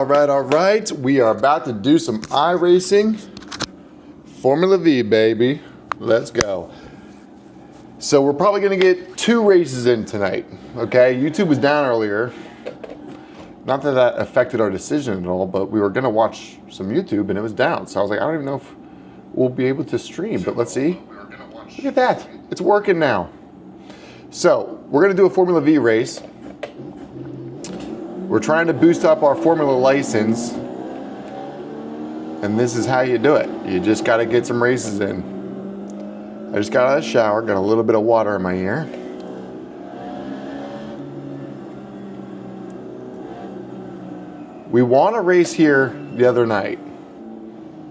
All right. We are about to do some iRacing. Formula V, baby. Let's go. So we're probably going to get 2 races in tonight, okay? YouTube was down earlier. Not that that affected our decision at all, but we were going to watch some YouTube and it was down. So I was like, I don't even know if we'll be able to stream, but let's see. Look at that. It's working now. So we're going to do a Formula V race. We're trying to boost up our Formula license. And this is how you do it. You just got to get some races in. I just got out of the shower, got a little bit of water in my ear. We won a race here the other night.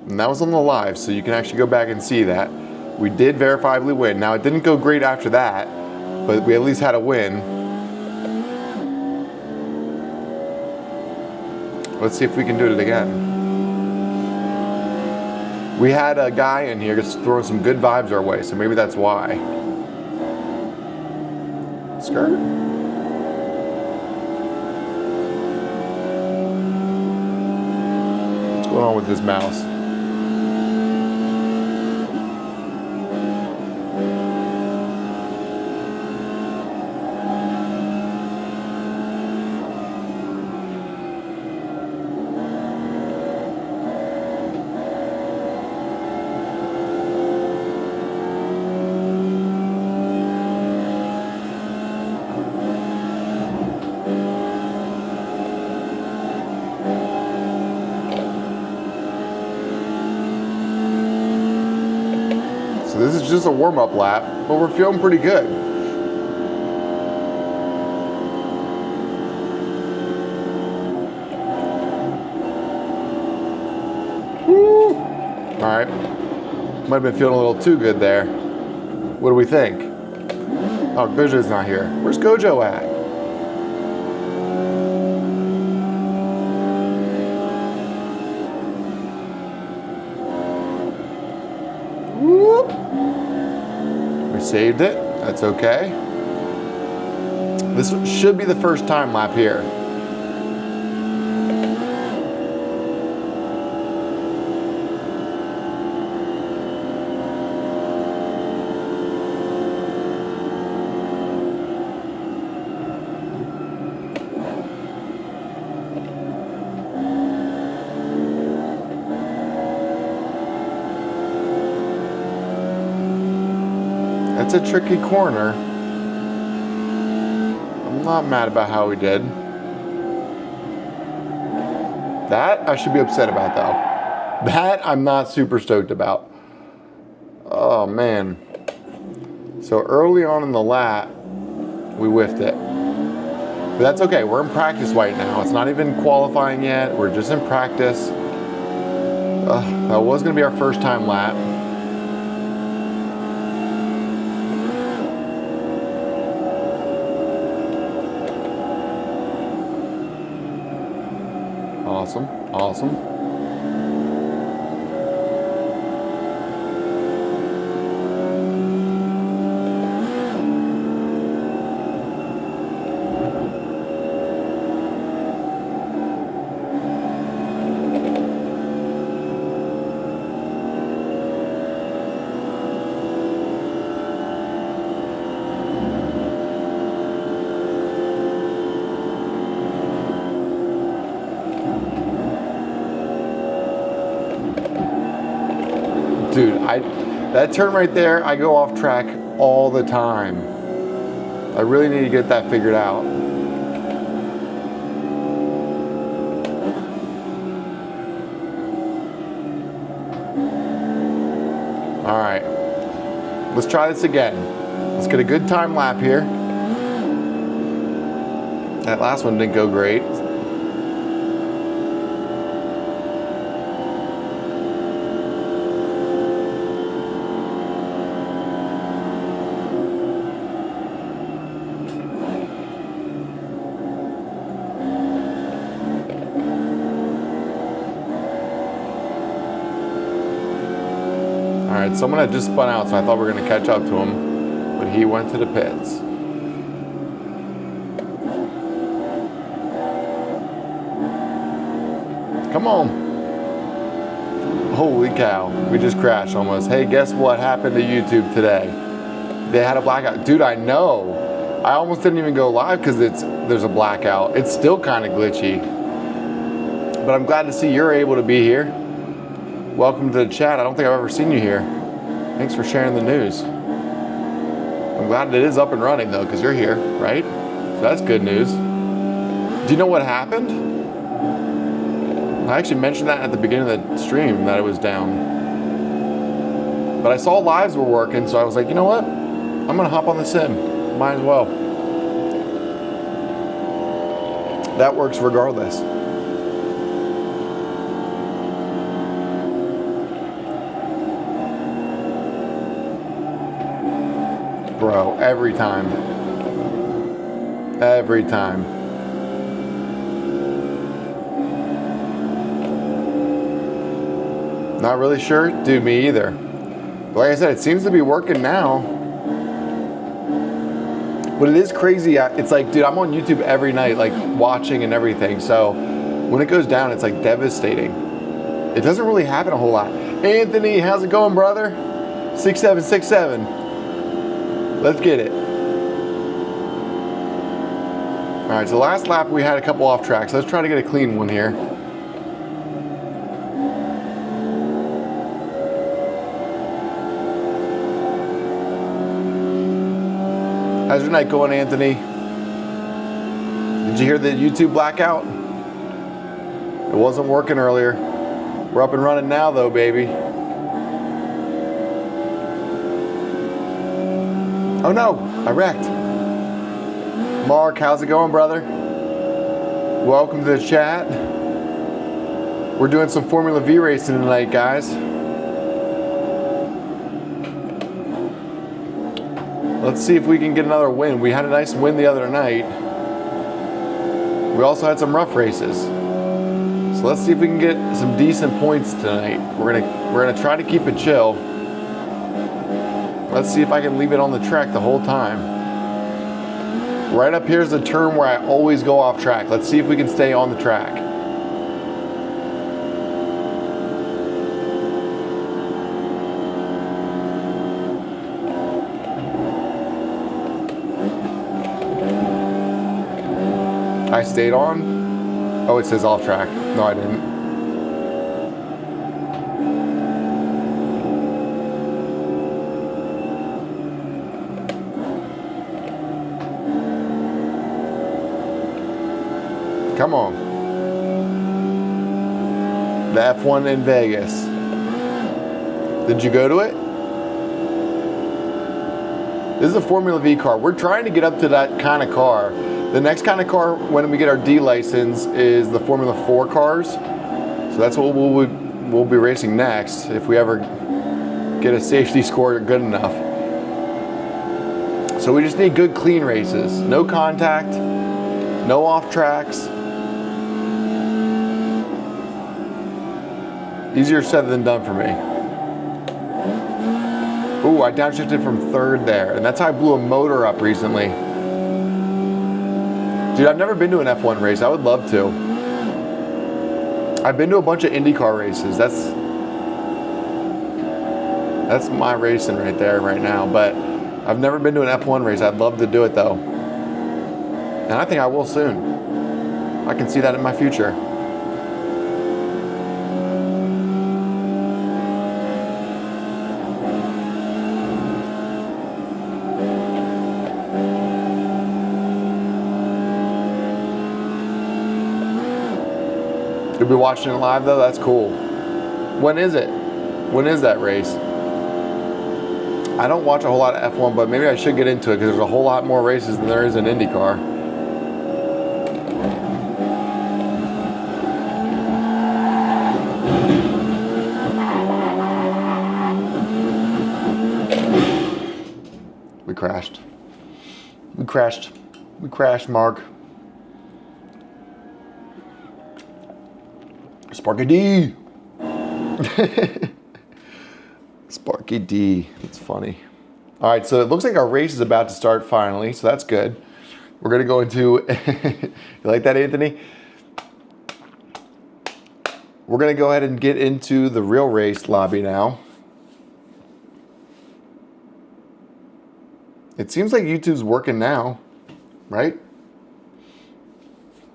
And that was on the live, so you can actually go back and see that. We did verifiably win. Now, it didn't go great after that, but we at least had a win. Let's see if we can do it again. We had a guy in here just throwing some good vibes our way, so maybe that's why. Skirt. What's going on with this mouse? This is just a warm-up lap, but we're feeling pretty good. Woo. All right, might have been feeling a little too good there. What do we think? Oh, Gojo's not here. Where's Gojo at? Saved it. That's okay. This should be the first time lap here. It's a tricky corner. I'm not mad about how we did. That I should be upset about though. That I'm not super stoked about. Oh man. So early on in the lap, we whiffed it. But that's okay, we're in practice right now. It's not even qualifying yet, we're just in practice. That was gonna be our first time lap. Awesome, awesome. Dude, that turn right there, I go off track all the time. I really need to get that figured out. All right, let's try this again. Let's get a good time lap here. That last one didn't go great. All right, someone had just spun out, so I thought we were going to catch up to him, but he went to the pits. Come on. Holy cow, we just crashed almost. Hey, guess what happened to YouTube today? They had a blackout. Dude, I know. I almost didn't even go live because there's a blackout. It's still kind of glitchy. But I'm glad to see you're able to be here. Welcome to the chat. I don't think I've ever seen you here. Thanks for sharing the news. I'm glad it is up and running though, because you're here, right? So that's good news. Do you know what happened? I actually mentioned that at the beginning of the stream, that it was down. But I saw lives were working, so I was like, you know what? I'm gonna hop on the sim. Might as well. That works regardless. Bro, every time. Every time. Not really sure? Dude, me either. But like I said, it seems to be working now. But it is crazy. It's like, dude, I'm on YouTube every night, like watching and everything. So when it goes down, it's like devastating. It doesn't really happen a whole lot. Anthony, how's it going, brother? 6767. Let's get it. All right, so last lap we had a couple off tracks. Let's try to get a clean one here. How's your night going, Anthony? Did you hear the YouTube blackout? It wasn't working earlier. We're up and running now though, baby. Oh no, I wrecked. Mark, how's it going, brother? Welcome to the chat. We're doing some Formula V racing tonight, guys. Let's see if we can get another win. We had a nice win the other night. We also had some rough races. So let's see if we can get some decent points tonight. We're gonna try to keep it chill. Let's see if I can leave it on the track the whole time. Right up here's the turn where I always go off track. Let's see if we can stay on the track. I stayed on? Oh, it says off track. No, I didn't. Come on. The F1 in Vegas. Did you go to it? This is a Formula V car. We're trying to get up to that kind of car. The next kind of car when we get our D license is the Formula 4 cars. So that's what we'll be racing next if we ever get a safety score good enough. So we just need good clean races. No contact, no off tracks. Easier said than done for me. Ooh, I downshifted from third there. And that's how I blew a motor up recently. Dude, I've never been to an F1 race. I would love to. I've been to a bunch of IndyCar races. That's my racing right there right now. But I've never been to an F1 race. I'd love to do it though. And I think I will soon. I can see that in my future. You'll be watching it live though? That's cool. When is it? When is that race? I don't watch a whole lot of F1, but maybe I should get into it because there's a whole lot more races than there is in IndyCar. We crashed. We crashed. We crashed, Mark. Sparky D. Sparky D. It's funny. All right, so it looks like our race is about to start finally, so that's good. We're gonna go into, you like that, Anthony? We're going to go ahead and get into the real race lobby now. It seems like YouTube's working now, right?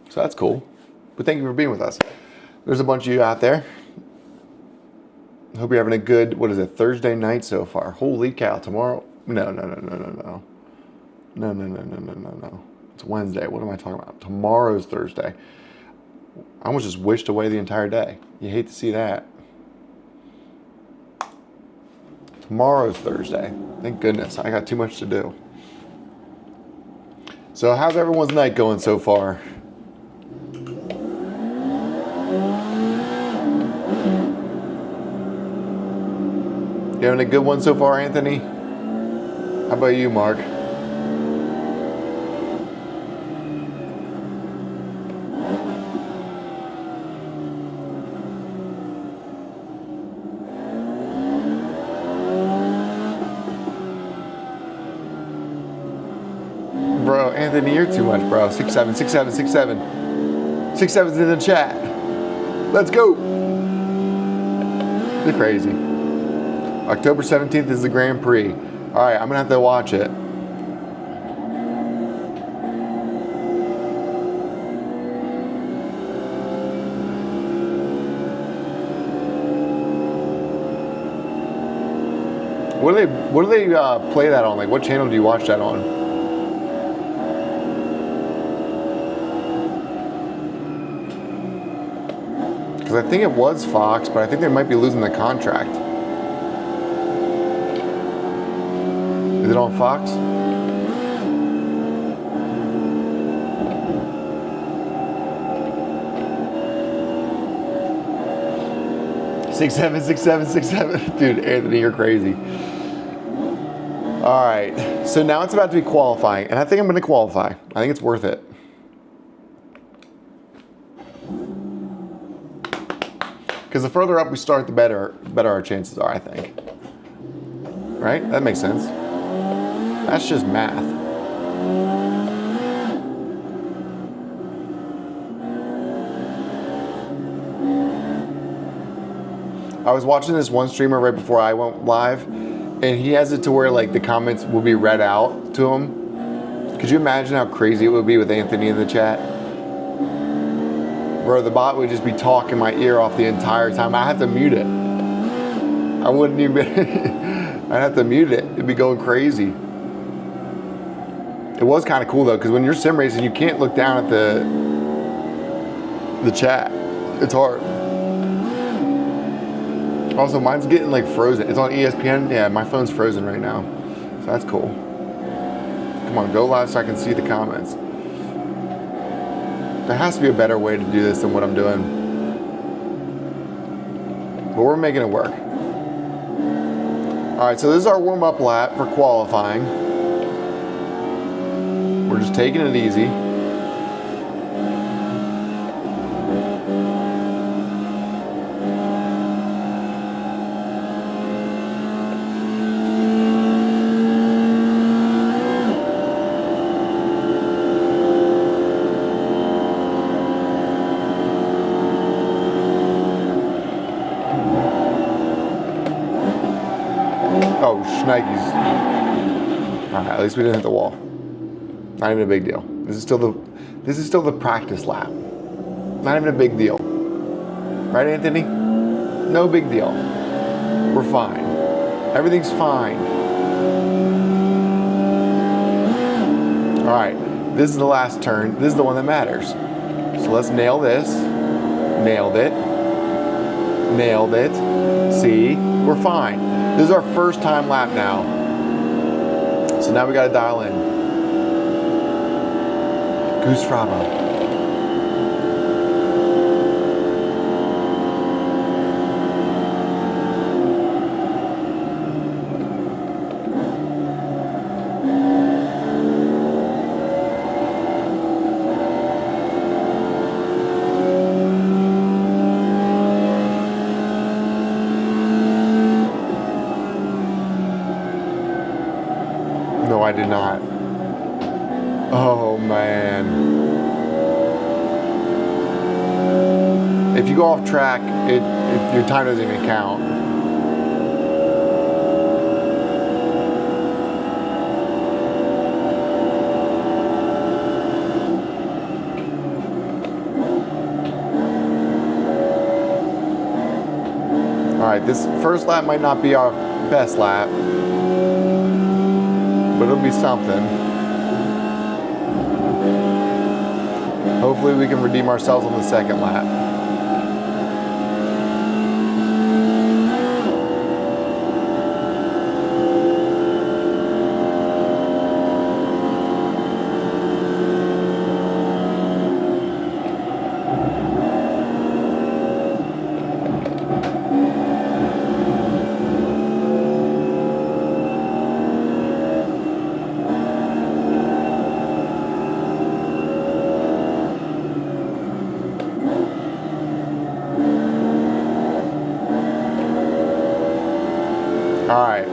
So that's cool. But thank you for being with us. There's a bunch of you out there. Hope you're having a good, what is it, Thursday night so far. Holy cow, tomorrow? No. No. It's Wednesday. What am I talking about? Tomorrow's Thursday. I almost just wished away the entire day. You hate to see that. Tomorrow's Thursday. Thank goodness. I got too much to do. So how's everyone's night going so far? You having a good one so far, Anthony? How about you, Mark? Bro, Anthony, you're too much, bro. 6'7", 6'7", 6'7". 6'7's in the chat. Let's go. You're crazy. October 17th is the Grand Prix. All right, I'm gonna have to watch it. What do they play that on? Like, what channel do you watch that on? Because I think it was Fox, but I think they might be losing the contract. Is it on Fox? Six, seven. Dude, Anthony, you're crazy. All right, so now it's about to be qualifying, and I think I'm going to qualify. I think it's worth it. Because the further up we start, the better our chances are, I think. Right? That makes sense. That's just math. I was watching this one streamer right before I went live, and he has it to where like the comments will be read out to him. Could you imagine how crazy it would be with Anthony in the chat? Bro, the bot would just be talking my ear off the entire time. I have to mute it. I wouldn't even, I'd have to mute it. It'd be going crazy. It was kind of cool though, because when you're sim racing, you can't look down at the chat. It's hard. Also, mine's getting like frozen. It's on ESPN. Yeah, my phone's frozen right now. So that's cool. Come on, go live so I can see the comments. There has to be a better way to do this than what I'm doing. But we're making it work. All right, so this is our warm-up lap for qualifying. We're just taking it easy. Oh, shnikes. All right, at least we didn't hit the wall. Not even a big deal. This is still the practice lap. Not even a big deal. Right, Anthony? No big deal. We're fine. Everything's fine. All right, this is the last turn. This is the one that matters. So let's nail this. Nailed it. Nailed it. See, we're fine. This is our first time lap now. So now we gotta dial in. Goose Fraba. No, I did not. Oh man. if you go off track, your time doesn't even count. All right, this first lap might not be our best lap, but it'll be something. Hopefully we can redeem ourselves on the second lap. All right,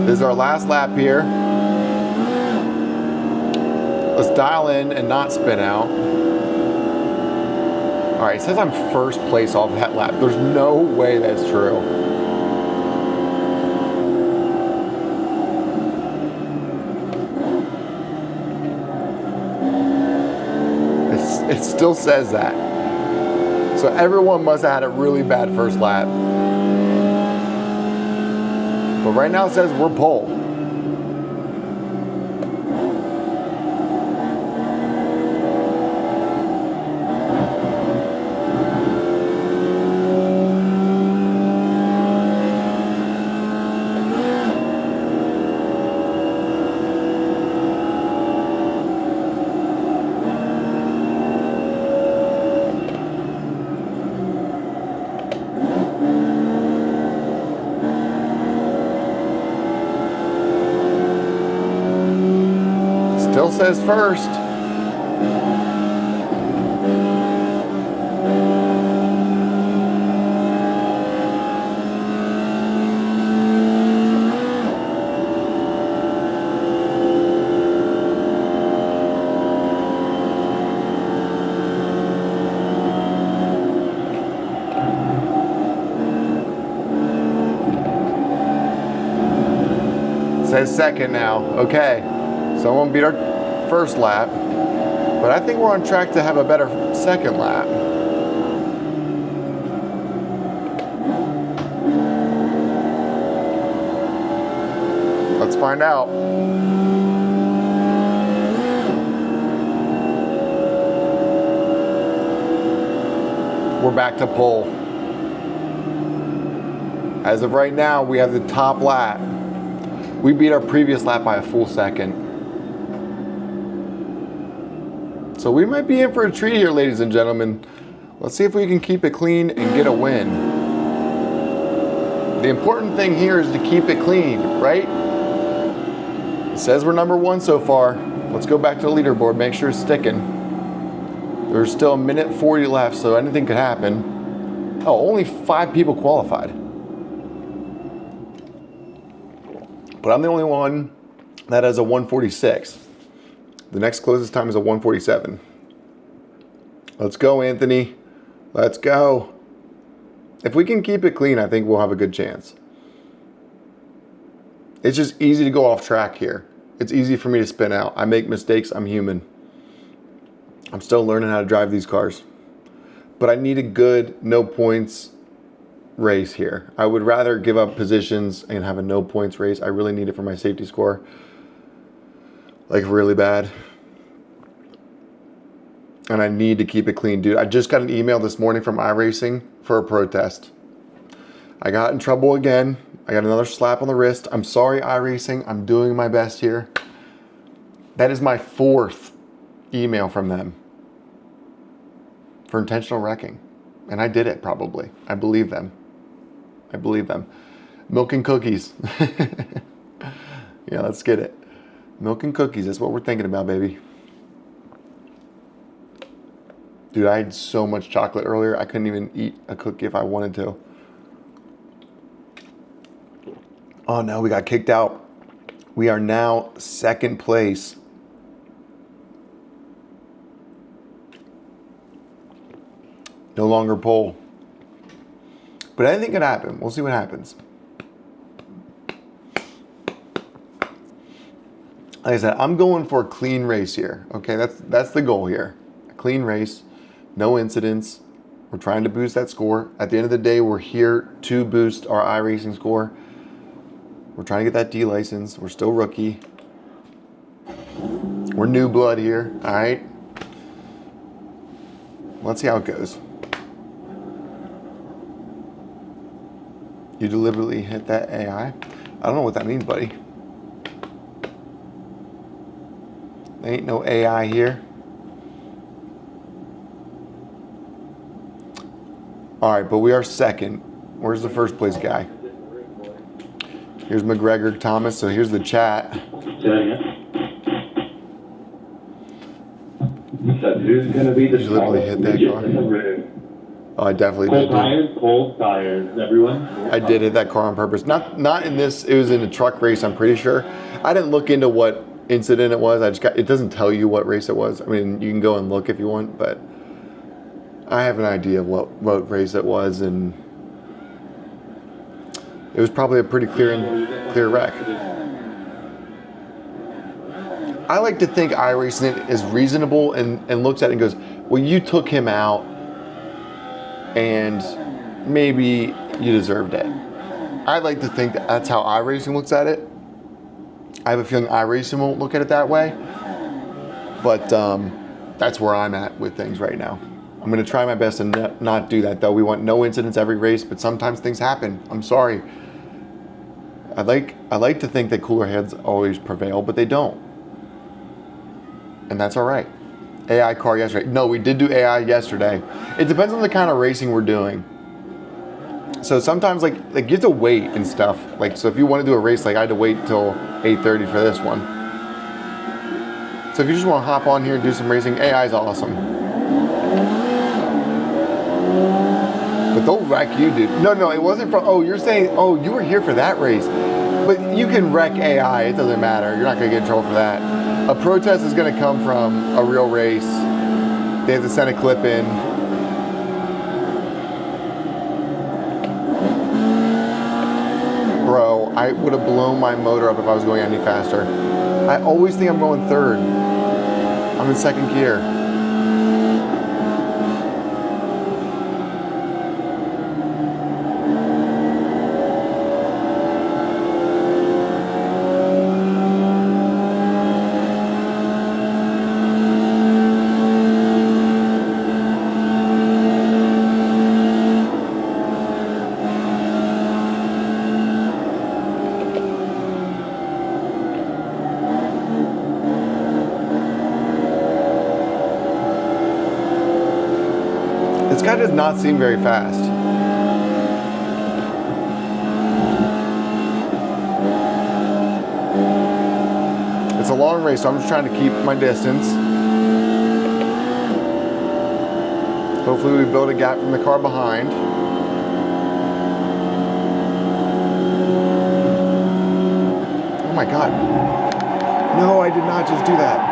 this is our last lap here. Let's dial in and not spin out. All right, it says I'm first place off that lap. There's no way that's true. It still says that. So everyone must have had a really bad first lap. But right now it says we're pole. Still says first. Says second now. Okay. Someone beat our first lap, but I think we're on track to have a better second lap. Let's find out. We're back to pole. As of right now, we have the top lap. We beat our previous lap by a full second. So we might be in for a treat here, ladies and gentlemen. Let's see if we can keep it clean and get a win. The important thing here is to keep it clean, right? It says we're number one so far. Let's go back to the leaderboard, make sure it's sticking. There's still 1:40 left, so anything could happen. Oh, only 5 people qualified. But I'm the only one that has a 1:46. The next closest time is a 1:47. Let's go, Anthony. Let's go. If we can keep it clean, I think we'll have a good chance. It's just easy to go off track here. It's easy for me to spin out. I make mistakes. I'm human. I'm still learning how to drive these cars. But I need a good no points race here. I would rather give up positions and have a no points race. I really need it for my safety score. Like really bad. And I need to keep it clean, dude. I just got an email this morning from iRacing for a protest. I got in trouble again. I got another slap on the wrist. I'm sorry, iRacing. I'm doing my best here. That is my 4th email from them for intentional wrecking. And I did it probably. I believe them. I believe them. Milk and cookies. Yeah, let's get it. Milk and cookies. That's what we're thinking about, baby. Dude, I had so much chocolate earlier. I couldn't even eat a cookie if I wanted to. Oh no, we got kicked out. We are now 2nd place. No longer pole. But anything could happen. We'll see what happens. Like I said, I'm going for a clean race here. Okay, that's the goal here. A clean race, no incidents. We're trying to boost that score. At the end of the day, we're here to boost our iRacing score. We're trying to get that D license. We're still rookie. We're new blood here, all right? Let's see how it goes. You deliberately hit that AI? I don't know what that means, buddy. There ain't no AI here. All right, but we are second. Where's the first place guy? Here's McGregor Thomas, so here's the chat. Who's going to be the deliberately hit that car? Oh, I definitely did. Cold tires, everyone. I did hit that car on purpose. Not in this, it was in a truck race, I'm pretty sure. I didn't look into what incident it was. It doesn't tell you what race it was. I mean, you can go and look if you want, but I have an idea of what race it was, and it was probably a pretty clear wreck. I like to think iRacing is reasonable and looks at it and goes, well, you took him out and maybe you deserved it. I like to think that's how iRacing looks at it. I have a feeling iRacing won't look at it that way, but that's where I'm at with things right now. I'm going to try my best to not do that, though. We want no incidents every race, but sometimes things happen. I'm sorry. I like to think that cooler heads always prevail, but they don't. And that's all right. AI car yesterday. No, we did do AI yesterday. It depends on the kind of racing we're doing. So sometimes like you have to wait and stuff. Like, so if you want to do a race, like I had to wait until 8:30 for this one. So if you just want to hop on here and do some racing, AI is awesome. But they'll wreck you, dude. No, it wasn't from, oh, you're saying, oh, you were here for that race. But you can wreck AI, it doesn't matter. You're not gonna get in trouble for that. A protest is gonna come from a real race. They have to send a clip in. Bro, I would have blown my motor up if I was going any faster. I always think I'm going third. I'm in second gear. This guy does not seem very fast. It's a long race, so I'm just trying to keep my distance. Hopefully we build a gap from the car behind. Oh my God. No, I did not just do that.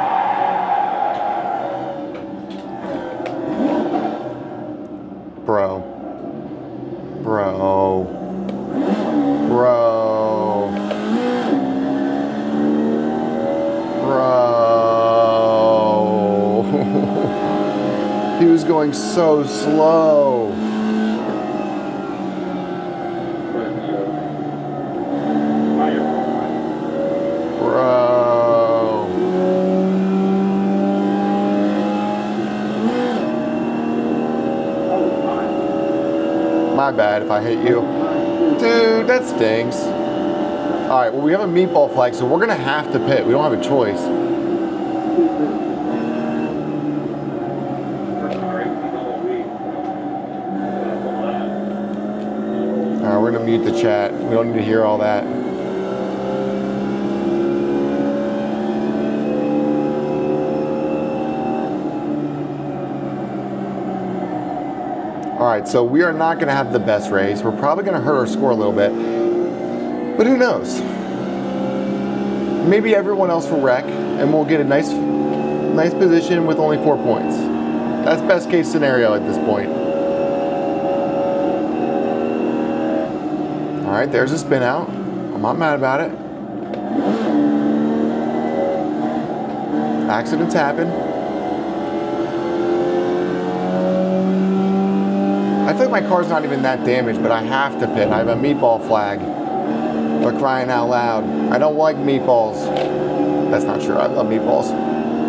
Bro. He was going so slow. My bad if I hit you. Dude, that stinks. All right, well, we have a meatball flag, so we're gonna have to pit. We don't have a choice. All right, we're gonna mute the chat. We don't need to hear all that. All right, so we are not gonna have the best race. We're probably gonna hurt our score a little bit, but who knows? Maybe everyone else will wreck and we'll get a nice position with only 4 points. That's best case scenario at this point. right, there's a spin out. I'm not mad about it. Accidents happen. I feel like my car's not even that damaged, but I have to pit. I have a meatball flag. For crying out loud. I don't like meatballs. That's not true. I love meatballs.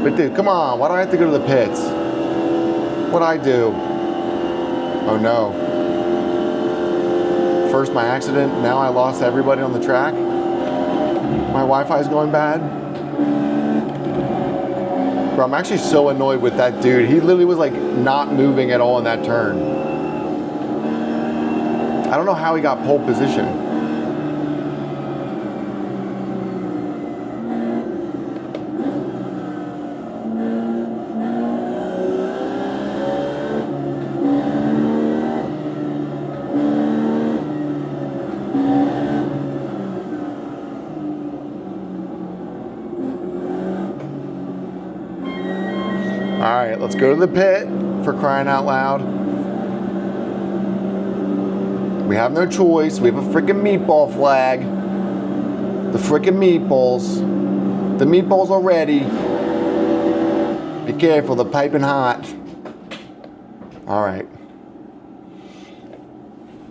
But dude, come on. Why do I have to go to the pits? What'd I do? Oh no. First my accident, now I lost everybody on the track. My Wi-Fi is going bad. Bro, I'm actually so annoyed with that dude. He literally was like not moving at all in that turn. I don't know how he got pole position. All right, let's go to the pit for crying out loud. We have no choice. We have a freaking meatball flag. The freaking meatballs. The meatballs are ready. Be careful, they're piping hot. All right.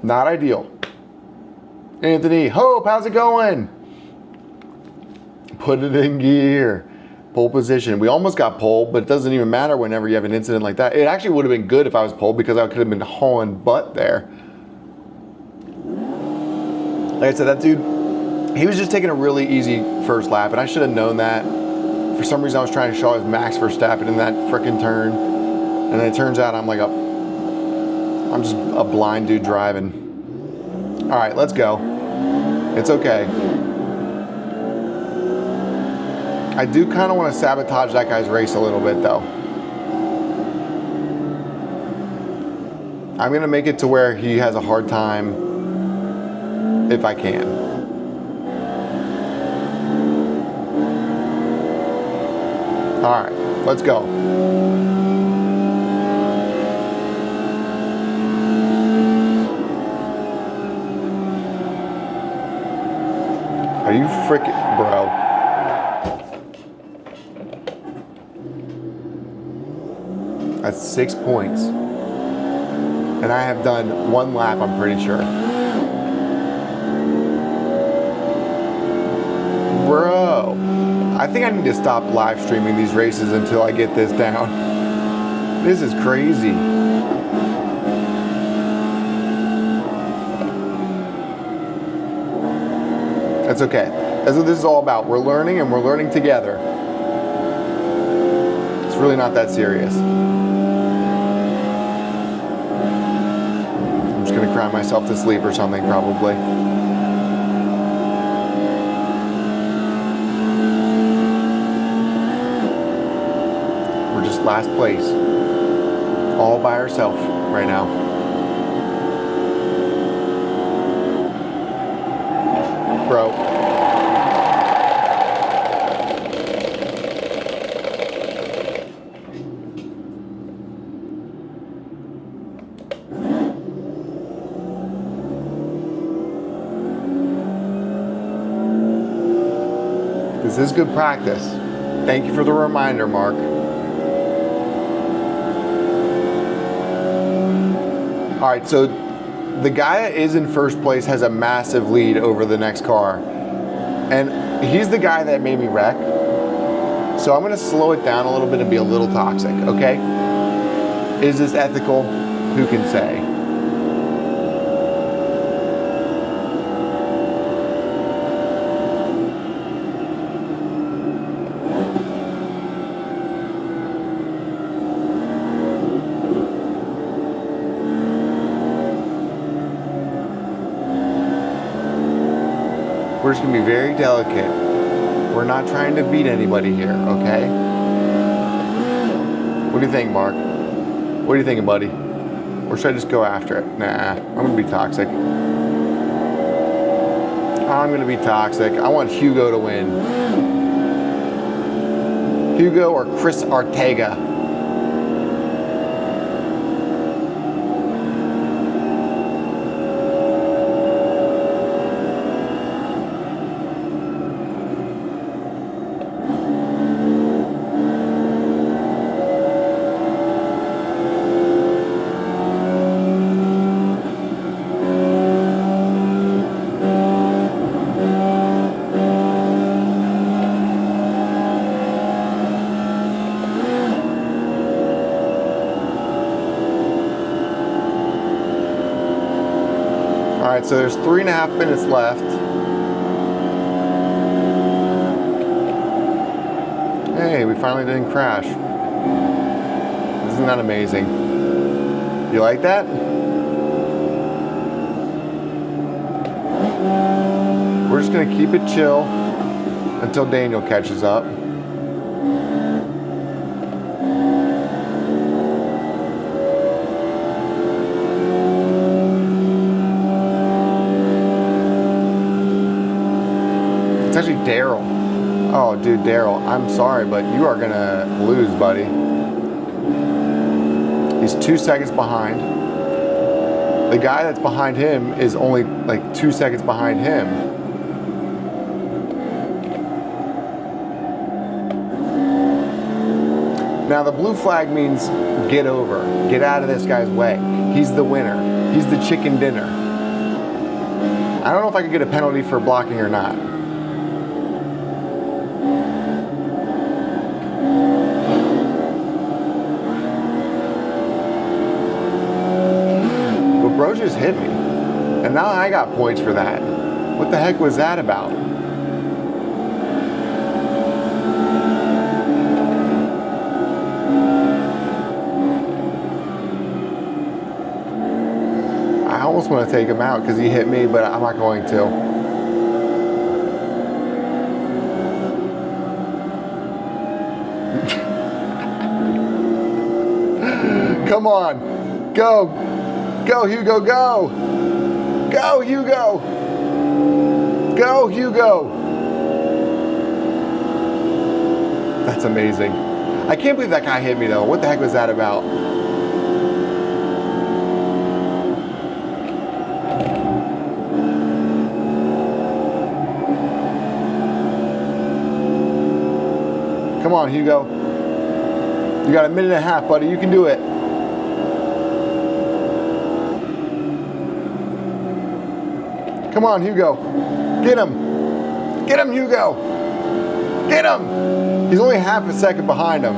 Not ideal. Anthony, Hope, how's it going? Put it in gear. Pole position. We almost got pole, but it doesn't even matter whenever you have an incident like that. It actually would have been good if I was pole because I could have been hauling butt there. Like I said, that dude, he was just taking a really easy first lap, and I should have known that. For some reason, I was trying to show his Max Verstappen in that frickin' turn, and then it turns out I'm just a blind dude driving. All right, let's go. It's okay. I do kind of want to sabotage that guy's race a little bit, though. I'm going to make it to where he has a hard time if I can. All right, let's go. Are you freaking, bro? That's 6 points. And I have done one lap, I'm pretty sure. Bro, I think I need to stop live streaming these races until I get this down. This is crazy. That's okay. That's what this is all about. We're learning and we're learning together. It's really not that serious. I'm just gonna cry myself to sleep or something probably. We're just last place. All by ourselves right now. Bro. This is good practice. Thank you for the reminder, Mark. All right, so the guy that is in first place has a massive lead over the next car. And he's the guy that made me wreck. So I'm gonna slow it down a little bit and be a little toxic, okay? Is this ethical? Who can say? We're just gonna be very delicate. We're not trying to beat anybody here, okay? What do you think, Mark? What are you thinking, buddy? Or should I just go after it? Nah, I'm gonna be toxic. I'm gonna be toxic. I want Hugo to win. Hugo or Chris Ortega. right, so there's 3.5 minutes left. Hey, we finally didn't crash. Isn't that amazing? You like that? We're just gonna keep it chill until Daniel catches up. It's actually Daryl. Oh, dude, Daryl, I'm sorry, but you are gonna lose, buddy. He's 2 seconds behind. The guy that's behind him is only like 2 seconds behind him. Now the blue flag means get over, get out of this guy's way. He's the winner. He's the chicken dinner. I don't know if I could get a penalty for blocking or not. But bro just hit me. And now I got points for that. What the heck was that about? I almost want to take him out because he hit me, but I'm not going to. Come on. Go. Go, Hugo, go. Go, Hugo. Go, Hugo. That's amazing. I can't believe that guy hit me, though. What the heck was that about? Come on, Hugo. You got 1.5 minutes, buddy. You can do it. Come on, Hugo. Get him. Get him, Hugo. Get him. He's only 1/2 second behind him.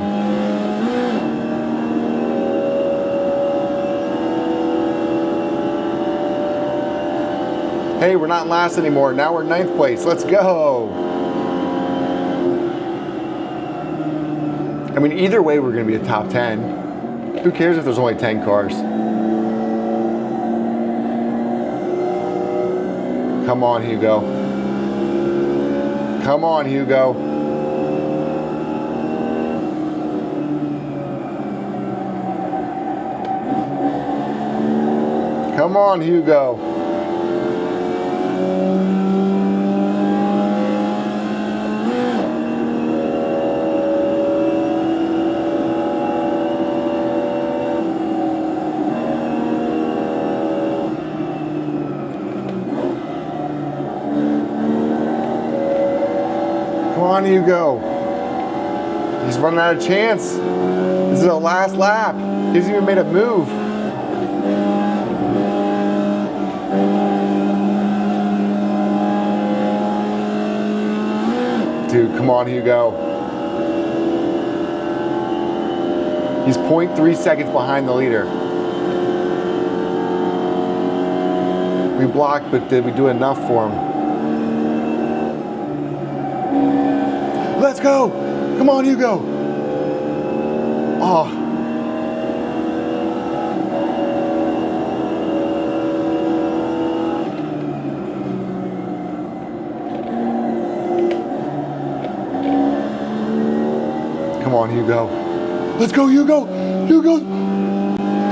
Hey, we're not last anymore. Now we're 9th place. Let's go. I mean, either way, we're going to be a top 10. Who cares if there's only 10 cars? Come on, Hugo. Come on, Hugo. Come on, Hugo. Come on, Hugo. He's running out of chance. This is the last lap. He hasn't even made a move. Dude, come on, Hugo. He's 0.3 seconds behind the leader. We blocked, but did we do enough for him? Let's go! Come on, Hugo! Oh. Come on, Hugo. Let's go, Hugo! Hugo!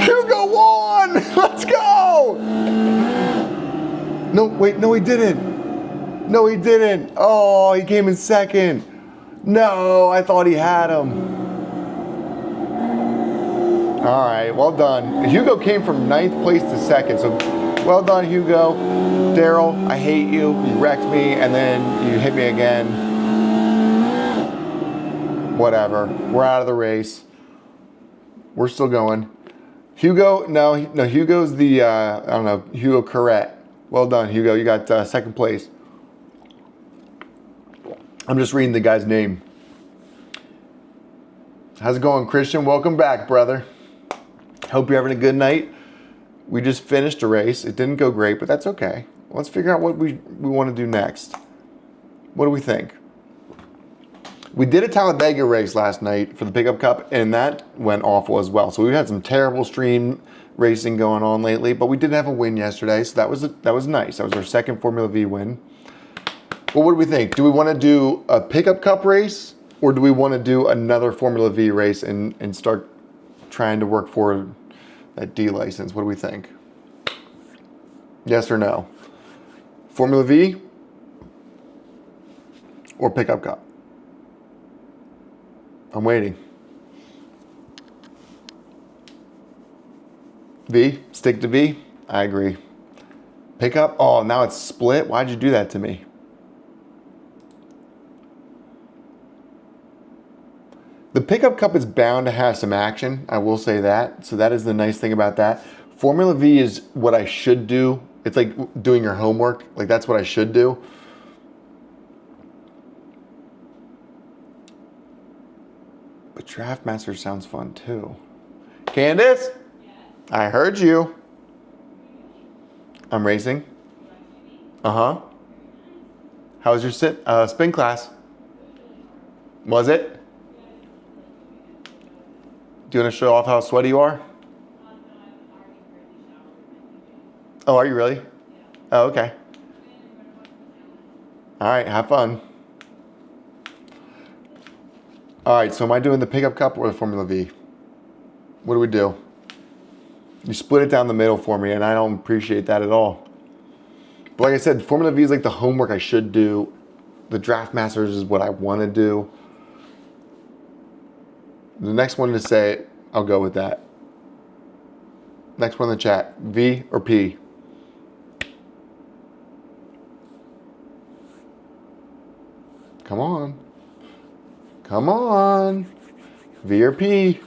Hugo won! Let's go! No, wait, no he didn't. No, he didn't. Oh, he came in second. No, I thought he had him. All right, well done. Hugo came from 9th place to 2nd, so well done, Hugo. Daryl, I hate you. You wrecked me, and then you hit me again. Whatever. We're out of the race. We're still going. Hugo, no, Hugo's the, I don't know, Hugo Corrette. Well done, Hugo. You got 2nd place. I'm just reading the guy's name. How's it going, Christian? Welcome back, brother. Hope you're having a good night. We just finished a race. It didn't go great, but that's okay. Let's figure out what we want to do next. What do we think? We did a Talladega race last night for the Pickup Cup, and that went awful as well. So we've had some terrible stream racing going on lately, but we did have a win yesterday, so that was nice. That was our second Formula V win. But what do we think? Do we want to do a Pickup Cup race, or do we want to do another Formula V race and start trying to work for that D license? What do we think? Yes or no? Formula V or Pickup Cup? I'm waiting. V, stick to V. I agree. Pickup, oh, now it's split. Why'd you do that to me? The Pickup Cup is bound to have some action. I will say that. So that is the nice thing about that. Formula V is what I should do. It's like doing your homework. Like that's what I should do. But Draft Master sounds fun too. Candace? Yes. I heard you. I'm racing. Uh-huh. How was your spin class? Was it? Do you want to show off how sweaty you are? Oh, are you really? Yeah. Oh, okay. All right, have fun. All right, so am I doing the Pickup Cup or the Formula V? What do we do? You split it down the middle for me, and I don't appreciate that at all. But like I said, Formula V is like the homework I should do. The Draft Masters is what I want to do. The next one to say, I'll go with that. Next one in the chat, V or P? Come on. Come on. V or P?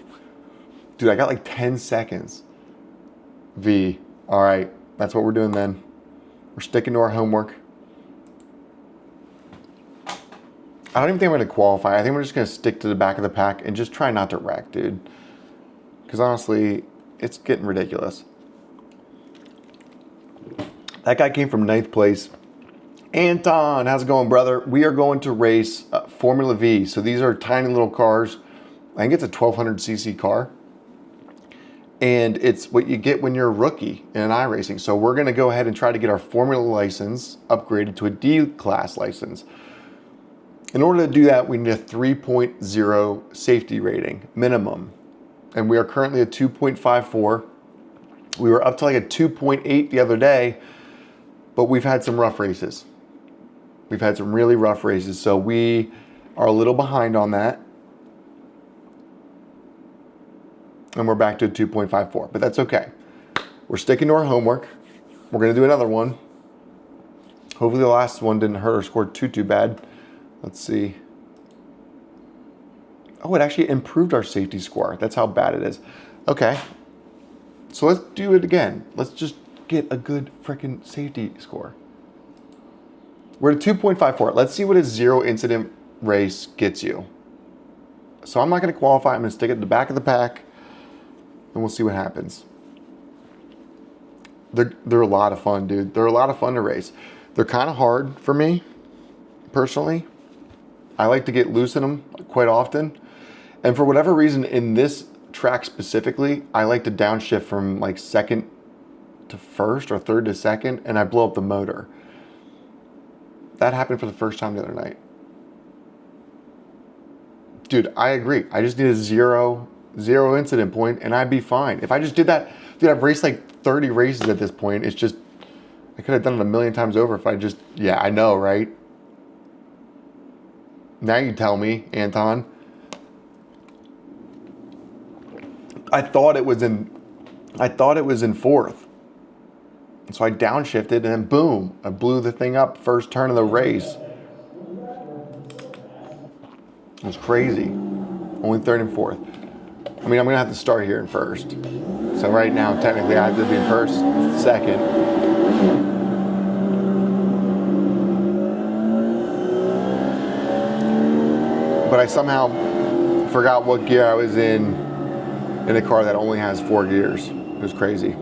Dude, I got like 10 seconds. V. All right, that's what we're doing then. We're sticking to our homework. I don't even think we're going to qualify. I think we're just going to stick to the back of the pack and just try not to wreck, dude. Because honestly, it's getting ridiculous. That guy came from 9th place. Anton, how's it going, brother? We are going to race Formula V. So these are tiny little cars. I think it's a 1200cc car. And it's what you get when you're a rookie in iRacing. So we're going to go ahead and try to get our Formula license upgraded to a D-class license. In order to do that, we need a 3.0 safety rating, minimum. And we are currently at 2.54. We were up to like a 2.8 the other day, but we've had some rough races. We've had some really rough races, so we are a little behind on that. And we're back to a 2.54, but that's okay. We're sticking to our homework. We're gonna do another one. Hopefully the last one didn't hurt our score too bad. Let's see. Oh, it actually improved our safety score. That's how bad it is. Okay. So let's do it again. Let's just get a good freaking safety score. We're at 2.54. Let's see what a 0 incident race gets you. So I'm not going to qualify. I'm going to stick it at the back of the pack, and we'll see what happens. They're a lot of fun, dude. They're a lot of fun to race. They're kind of hard for me, personally. I like to get loose in them quite often. And for whatever reason, in this track specifically, I like to downshift from like second to first or third to second, and I blow up the motor. That happened for the first time the other night. Dude, I agree. I just need a zero incident point, and I'd be fine. If I just did that, dude, I've raced like 30 races at this point. It's just, I could have done it a million times over if I just, yeah, I know, right? Now you tell me, Anton. I thought it was in fourth. So I downshifted and then boom, I blew the thing up first turn of the race. It was crazy. Only third and fourth. I mean, I'm gonna have to start here in first. So right now, technically I have to be in first, second. But I somehow forgot what gear I was in a car that only has 4 gears. It was crazy.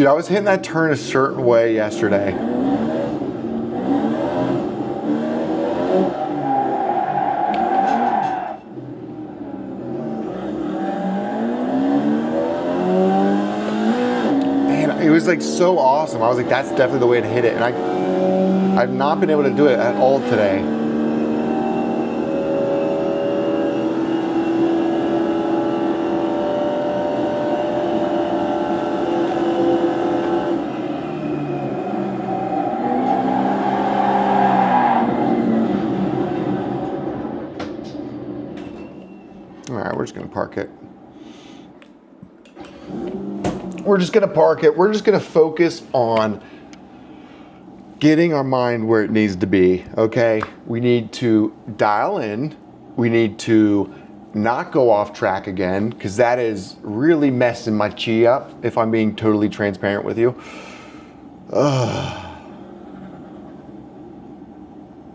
Dude, I was hitting that turn a certain way yesterday. Man, it was like so awesome. I was like, that's definitely the way to hit it. And I've not been able to do it at all today. All right, we're just gonna park it. We're just gonna park it. We're just gonna focus on getting our mind where it needs to be, okay? We need to dial in. We need to not go off track again, because that is really messing my chi up, if I'm being totally transparent with you.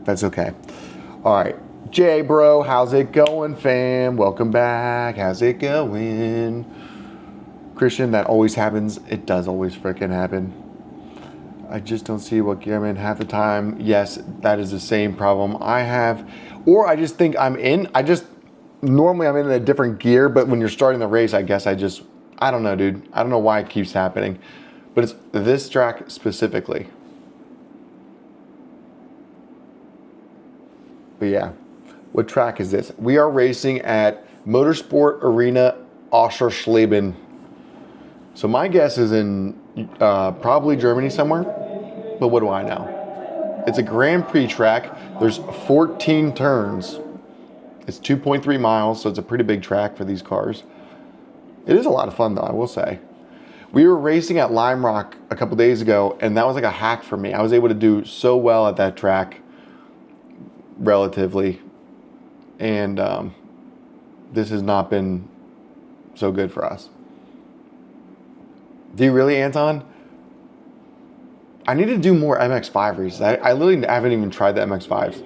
That's okay. All right. Jay, bro, how's it going, fam? Welcome back. How's it going? Christian, that always happens. It does always freaking happen. I just don't see what gear I'm in half the time. Yes, that is the same problem I have. Or I just think I'm in. Normally I'm in a different gear, but when you're starting the race, I guess I don't know, dude. I don't know why it keeps happening. But it's this track specifically. But yeah. What track is this? We are racing at Motorsport Arena Oschersleben. So my guess is in probably Germany somewhere, but what do I know? It's a Grand Prix track. There's 14 turns. It's 2.3 miles, so it's a pretty big track for these cars. It is a lot of fun though, I will say. We were racing at Lime Rock a couple days ago, and that was like a hack for me. I was able to do so well at that track, relatively. And this has not been so good for us. Do you really, Anton? I need to do more MX-5 races. I literally haven't even tried the MX-5s.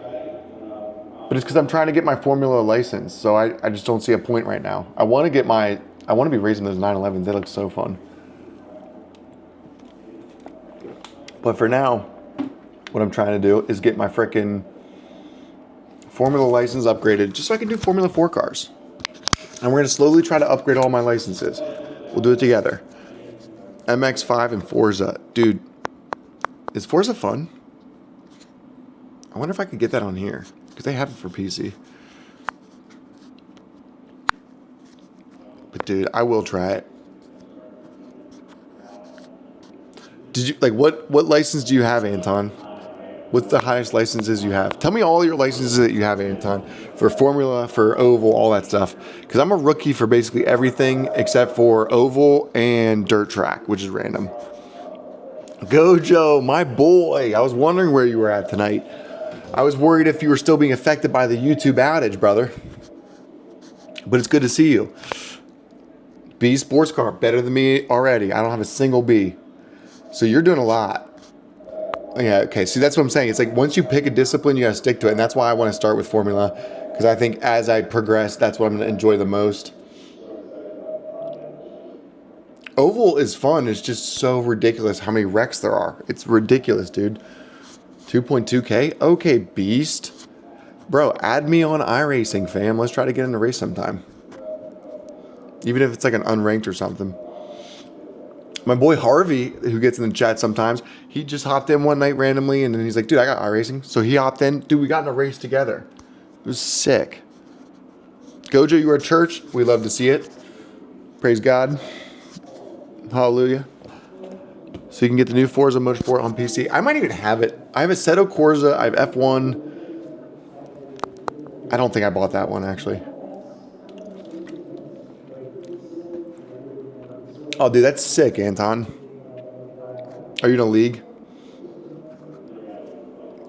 But it's because I'm trying to get my Formula license, so I just don't see a point right now. I want to be racing those 911s. They look so fun. But for now, what I'm trying to do is get my frickin' Formula license upgraded just so I can do Formula 4 cars. And we're going to slowly try to upgrade all my licenses. We'll do it together. MX-5 and Forza. Dude, is Forza fun? I wonder if I can get that on here, because they have it for PC. But dude, I will try it. Did you, like, what license do you have, Anton? What's the highest licenses you have? Tell me all your licenses that you have, Anton, for Formula, for Oval, all that stuff. Because I'm a rookie for basically everything except for Oval and Dirt Track, which is random. Gojo, my boy. I was wondering where you were at tonight. I was worried if you were still being affected by the YouTube outage, brother. But it's good to see you. B sports car, better than me already. I don't have a single B. So you're doing a lot. Yeah, okay. See, that's what I'm saying. It's like once you pick a discipline, you got to stick to it. And that's why I want to start with Formula. Because I think as I progress, that's what I'm going to enjoy the most. Oval is fun. It's just so ridiculous how many wrecks there are. It's ridiculous, dude. 2.2K? Okay, beast. Bro, add me on iRacing, fam. Let's try to get in a race sometime. Even if it's like an unranked or something. My boy Harvey, who gets in the chat sometimes, he just hopped in one night randomly, and then he's like, dude, I got iRacing. So he hopped in. Dude, we got in a race together. It was sick. Gojo, you are at church. We love to see it. Praise God. Hallelujah. So you can get the new Forza Motorsport on PC. I might even have it. I have a Assetto Corsa. I have F1. I don't think I bought that one, actually. Oh, dude, that's sick, Anton. Are you in a league?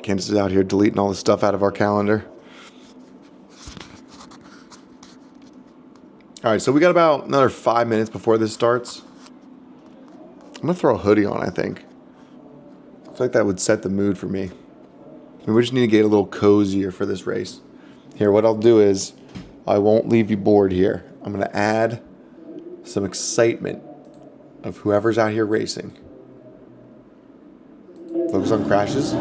Candace is out here deleting all the stuff out of our calendar. All right, so we got about another 5 minutes before this starts. I'm going to throw a hoodie on, I think. I feel like that would set the mood for me. We just need to get a little cozier for this race. Here, what I'll do is I won't leave you bored here. I'm going to add some excitement of whoever's out here racing. Focus on crashes.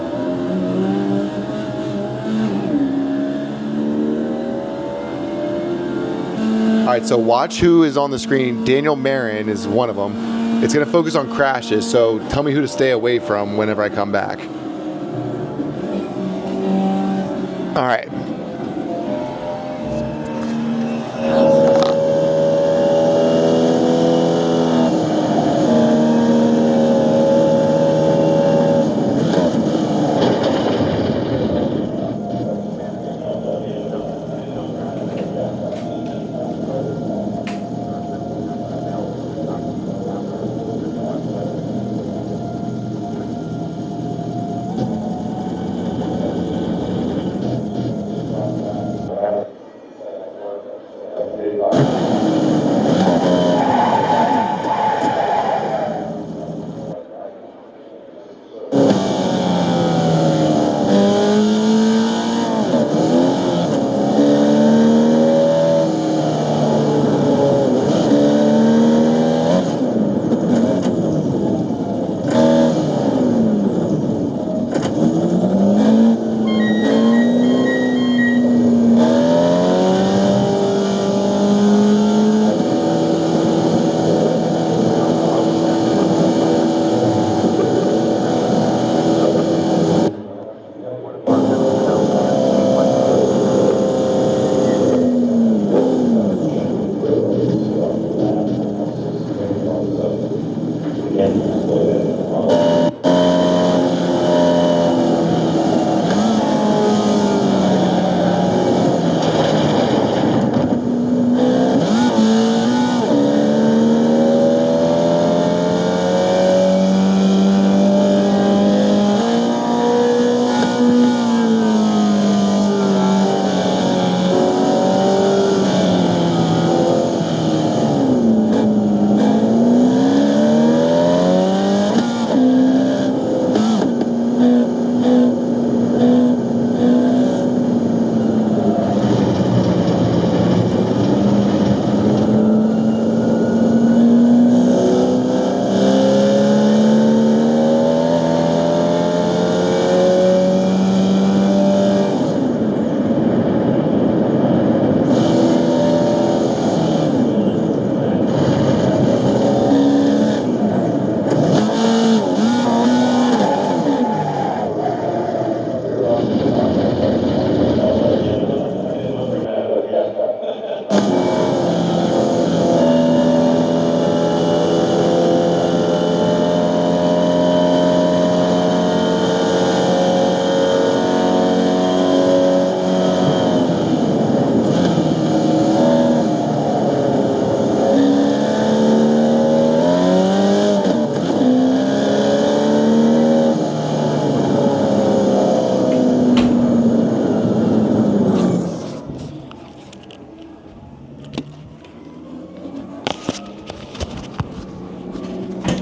All right, so watch who is on the screen. Daniel Marin is one of them. It's gonna focus on crashes, so tell me who to stay away from whenever I come back. All right.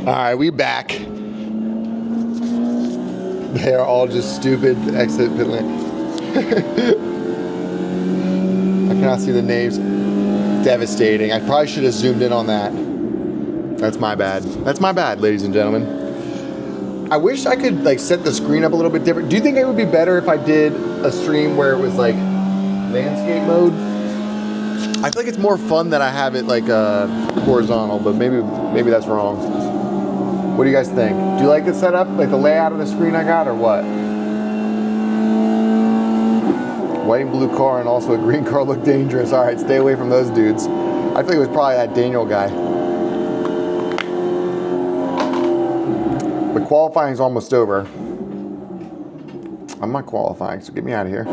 All right, we back. They're all just stupid exit pit lane. I cannot see the names. Devastating. I probably should have zoomed in on that. That's my bad. That's my bad, ladies and gentlemen. I wish I could like set the screen up a little bit different. Do you think it would be better if I did a stream where it was like landscape mode? I feel like it's more fun that I have it like horizontal, but maybe that's wrong. What do you guys think? Do you like the setup, like the layout of the screen I got, or what? White and blue car and also a green car look dangerous. All right, stay away from those dudes. I think it was probably that Daniel guy. But qualifying is almost over. I'm not qualifying, so get me out of here.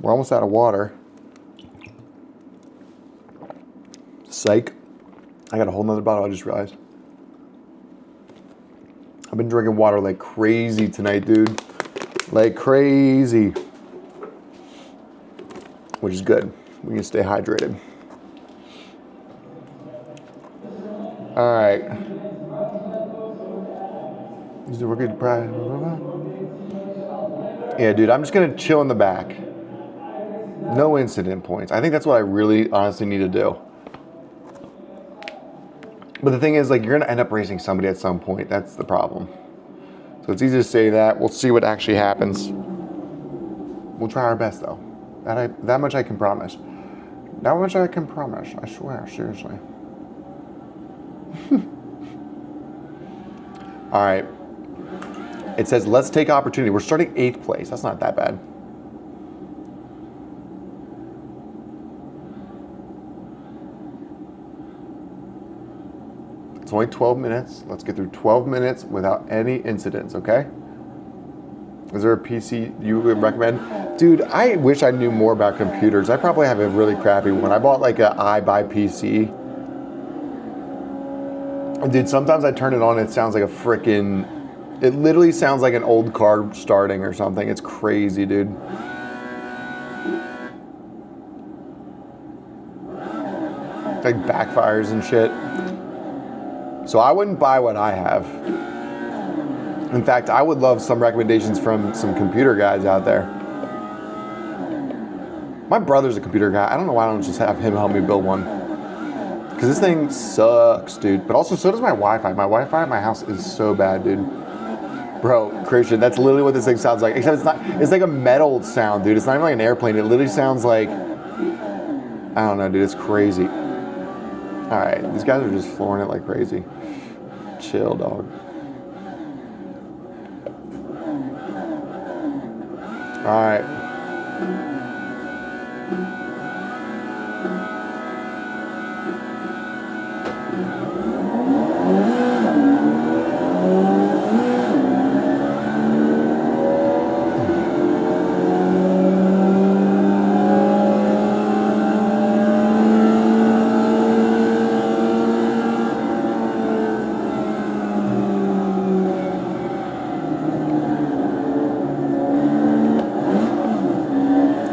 We're almost out of water. Psych. I got a whole nother bottle, I just realized. I've been drinking water like crazy tonight, dude. Like crazy. Which is good. We can stay hydrated. All right. Is the rookie prize? Yeah, dude, I'm just gonna chill in the back. No incident points. I think that's what I really honestly need to do. But the thing is, like, you're gonna end up racing somebody at some point. That's the problem. So it's easy to say that. We'll see what actually happens. We'll try our best, though. That much I can promise. That much I can promise. I swear, seriously. All right. It says, let's take opportunity. We're starting 8th place. That's not that bad. It's only 12 minutes. Let's get through 12 minutes without any incidents, okay? Is there a PC you would recommend? Dude, I wish I knew more about computers. I probably have a really crappy one. I bought like a iBuy PC. Dude, sometimes I turn it on, it sounds like a freaking... It literally sounds like an old car starting or something. It's crazy, dude. Like backfires and shit. So I wouldn't buy what I have. In fact, I would love some recommendations from some computer guys out there. My brother's a computer guy. I don't know why I don't just have him help me build one. Because this thing sucks, dude. But also, so does my Wi-Fi. My Wi-Fi at my house is so bad, dude. Bro, Christian, that's literally what this thing sounds like. Except it's not, it's like a metal sound, dude. It's not even like an airplane. It literally sounds like, I don't know, dude. It's crazy. All right, these guys are just flooring it like crazy. Chill, dog. All right.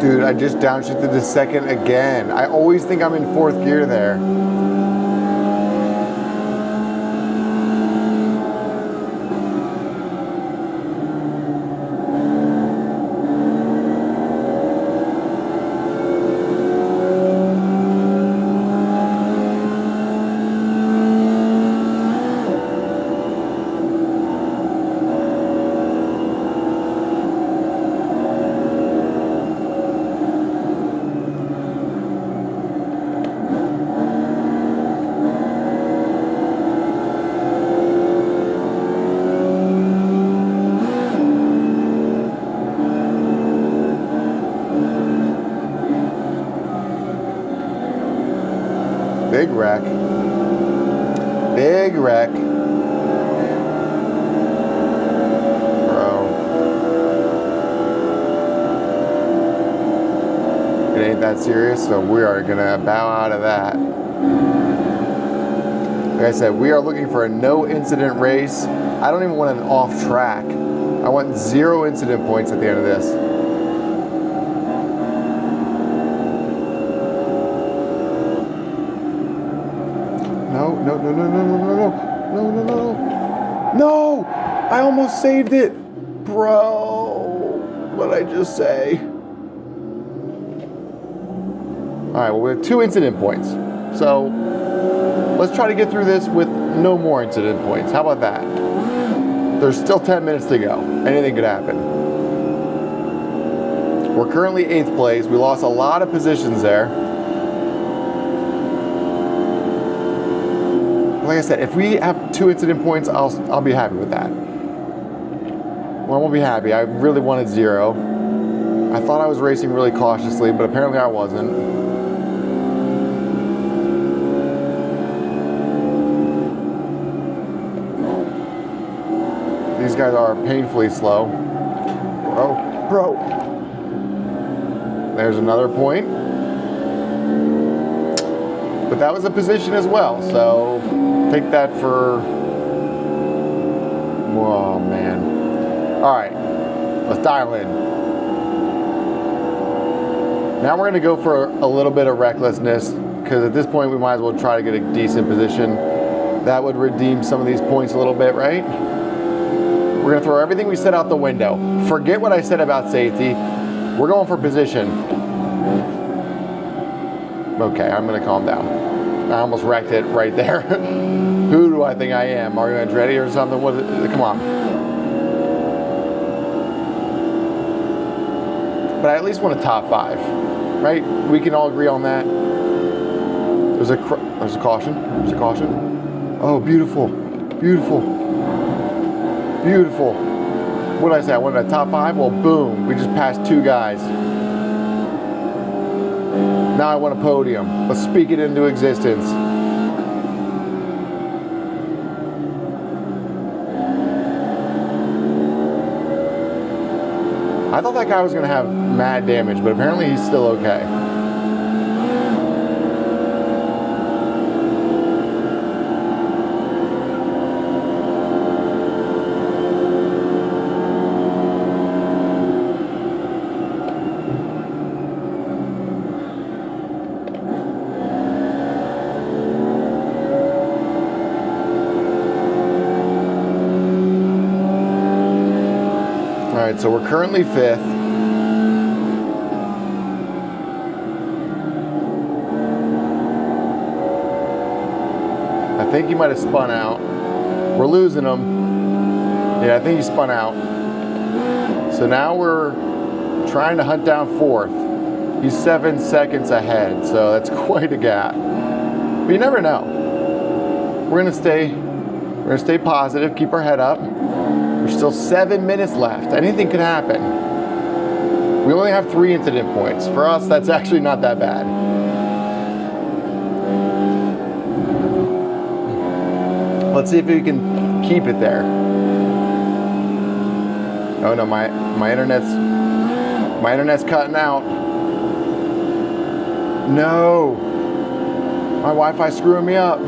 Dude, I just downshifted to 2nd again. I always think I'm in 4th gear there. Big wreck. Big wreck. Bro. It ain't that serious, so we are gonna bow out of that. Like I said, we are looking for a no incident race. I don't even want an off track. I want 0 incident points at the end of this. No. No! I almost saved it! Bro! What'd I just say? Alright, well, we have 2 incident points. So, let's try to get through this with no more incident points. How about that? There's still 10 minutes to go. Anything could happen. We're currently 8th place. We lost a lot of positions there. Like I said, if we have 2 incident points, I'll be happy with that. Well, I won't be happy. I really wanted 0. I thought I was racing really cautiously, but apparently I wasn't. These guys are painfully slow. Bro. There's another point. But that was a position as well, so take that for... Whoa, man. All right, let's dial in. Now we're gonna go for a little bit of recklessness, because at this point we might as well try to get a decent position. That would redeem some of these points a little bit, right? We're gonna throw everything we said out the window. Forget what I said about safety. We're going for position. Okay, I'm gonna calm down. I almost wrecked it right there. Who do I think I am? Mario Andretti or something? Come on. but I at least want a top 5, right? We can all agree on that. There's a caution. There's a caution. Oh, beautiful, beautiful, beautiful. What did I say? I wanted a top 5. Well, boom, we just passed 2 guys. Now I want a podium. Let's speak it into existence. I thought that guy was gonna have mad damage, but apparently he's still okay. All right, so we're currently 5th. I think he might have spun out. We're losing him. Yeah, I think he spun out. So now we're trying to hunt down 4th. He's 7 seconds ahead, so that's quite a gap. But you never know. We're gonna stay positive, keep our head up. There's still 7 minutes left. Anything could happen. We only have 3 incident points. For us, that's actually not that bad. Let's see if we can keep it there. Oh no, my internet's cutting out. No, my Wi-Fi's screwing me up.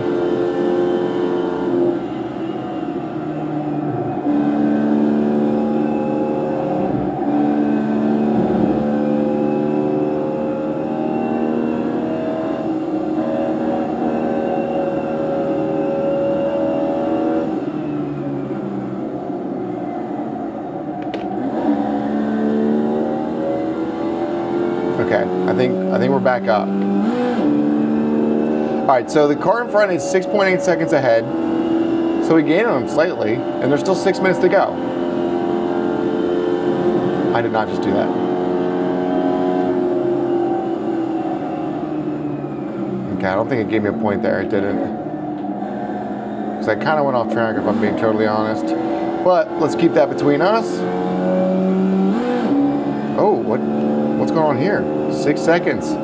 Okay, I think we're back up. All right, so the car in front is 6.8 seconds ahead. So we gained on him slightly, and there's still 6 minutes to go. I did not just do that. Okay, I don't think it gave me a point there. It didn't. Because I kind of went off track, if I'm being totally honest. But let's keep that between us. Oh, what's going on here? 6 seconds. All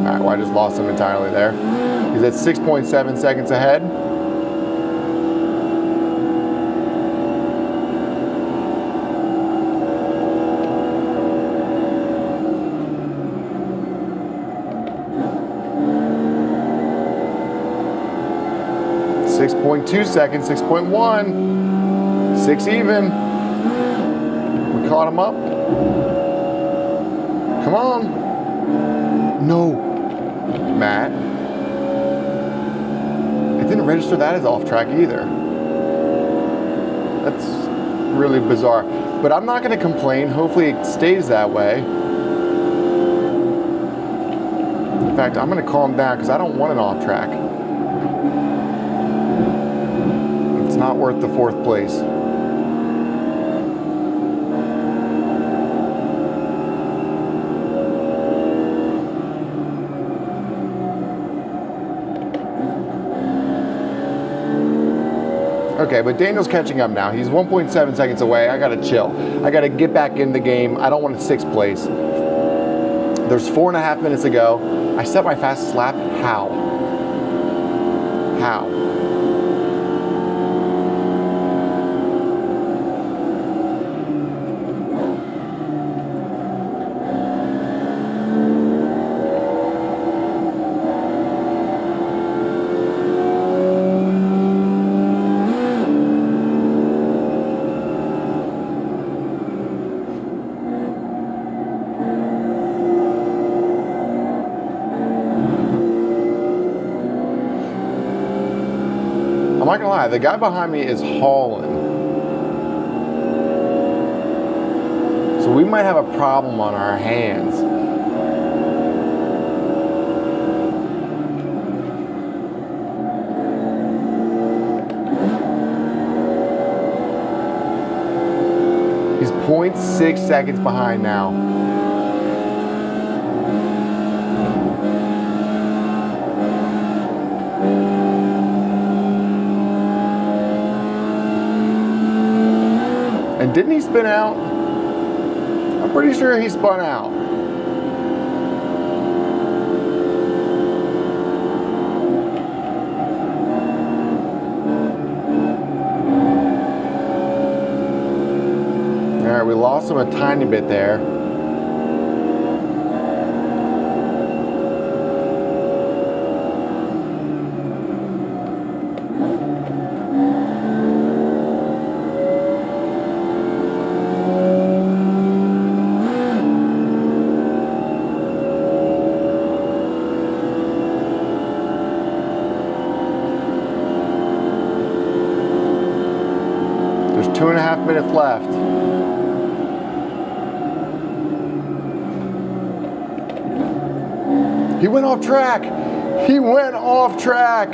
right, well, I just lost him entirely there. He's at 6.7 seconds ahead. .2 seconds, 6.1, 6 even. We caught him up. Come on. No. Matt. It didn't register that as off track either. That's really bizarre. But I'm not going to complain. Hopefully it stays that way. In fact, I'm going to calm down because I don't want an off track. Not worth the 4th place. Okay, but Daniel's catching up now. He's 1.7 seconds away. I gotta chill. I gotta get back in the game. I don't want a 6th place. There's 4.5 minutes to go. I set my fastest lap. How? How? I'm not gonna lie, the guy behind me is hauling. So we might have a problem on our hands. He's 0.6 seconds behind now. And didn't he spin out? I'm pretty sure he spun out. All right, we lost him a tiny bit there. There's 2.5 minutes left. He went off track. He went off track.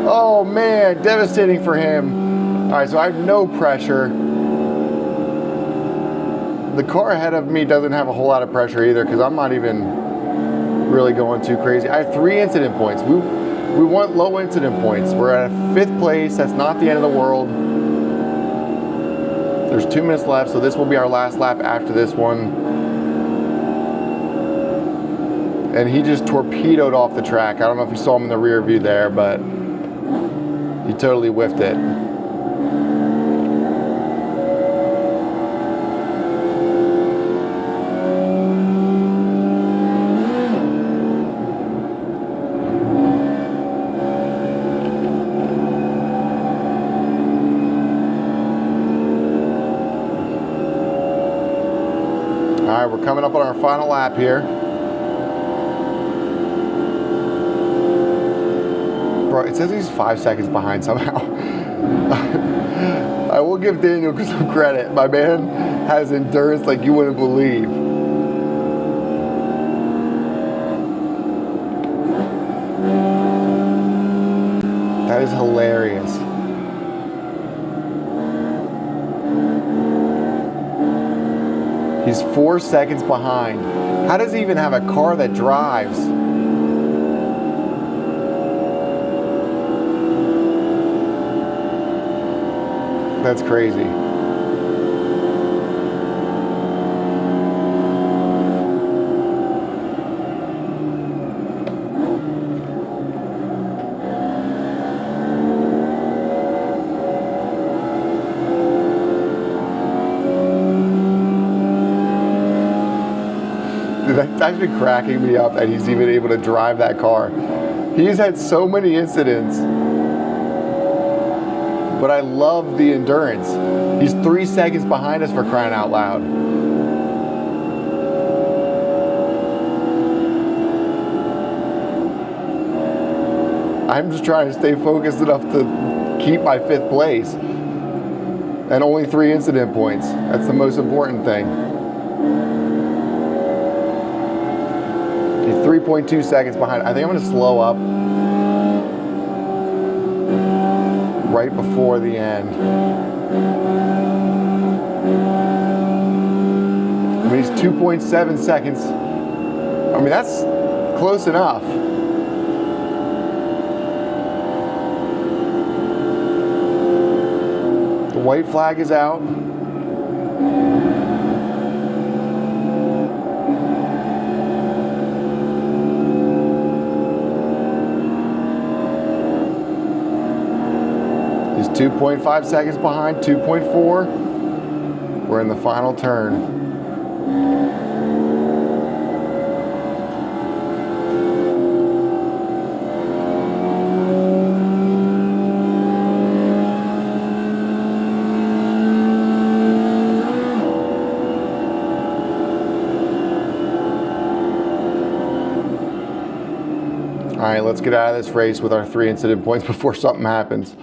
Oh man, devastating for him. All right, so I have no pressure. The car ahead of me doesn't have a whole lot of pressure either because I'm not even really going too crazy. I have 3 incident points. We want low incident points. We're at 5th place. That's not the end of the world. There's 2 minutes left, so this will be our last lap after this one. And he just torpedoed off the track. I don't know if you saw him in the rear view there, but he totally whiffed it. All right, we're coming up on our final lap here. Bro, it says he's 5 seconds behind somehow. I will give Daniel some credit. My man has endurance like you wouldn't believe. That is hilarious. He's 4 seconds behind. How does he even have a car that drives? That's crazy. Dude, that's actually cracking me up that he's even able to drive that car. He's had so many incidents. But I love the endurance. He's 3 seconds behind us for crying out loud. I'm just trying to stay focused enough to keep my 5th place. And only 3 incident points. That's the most important thing. He's 3.2 seconds behind. I think I'm gonna slow up right before the end. I mean, he's 2.7 seconds. I mean, that's close enough. The white flag is out. He's 2.5 seconds behind, 2.4. We're in the final turn. All right, let's get out of this race with our 3 incident points before something happens.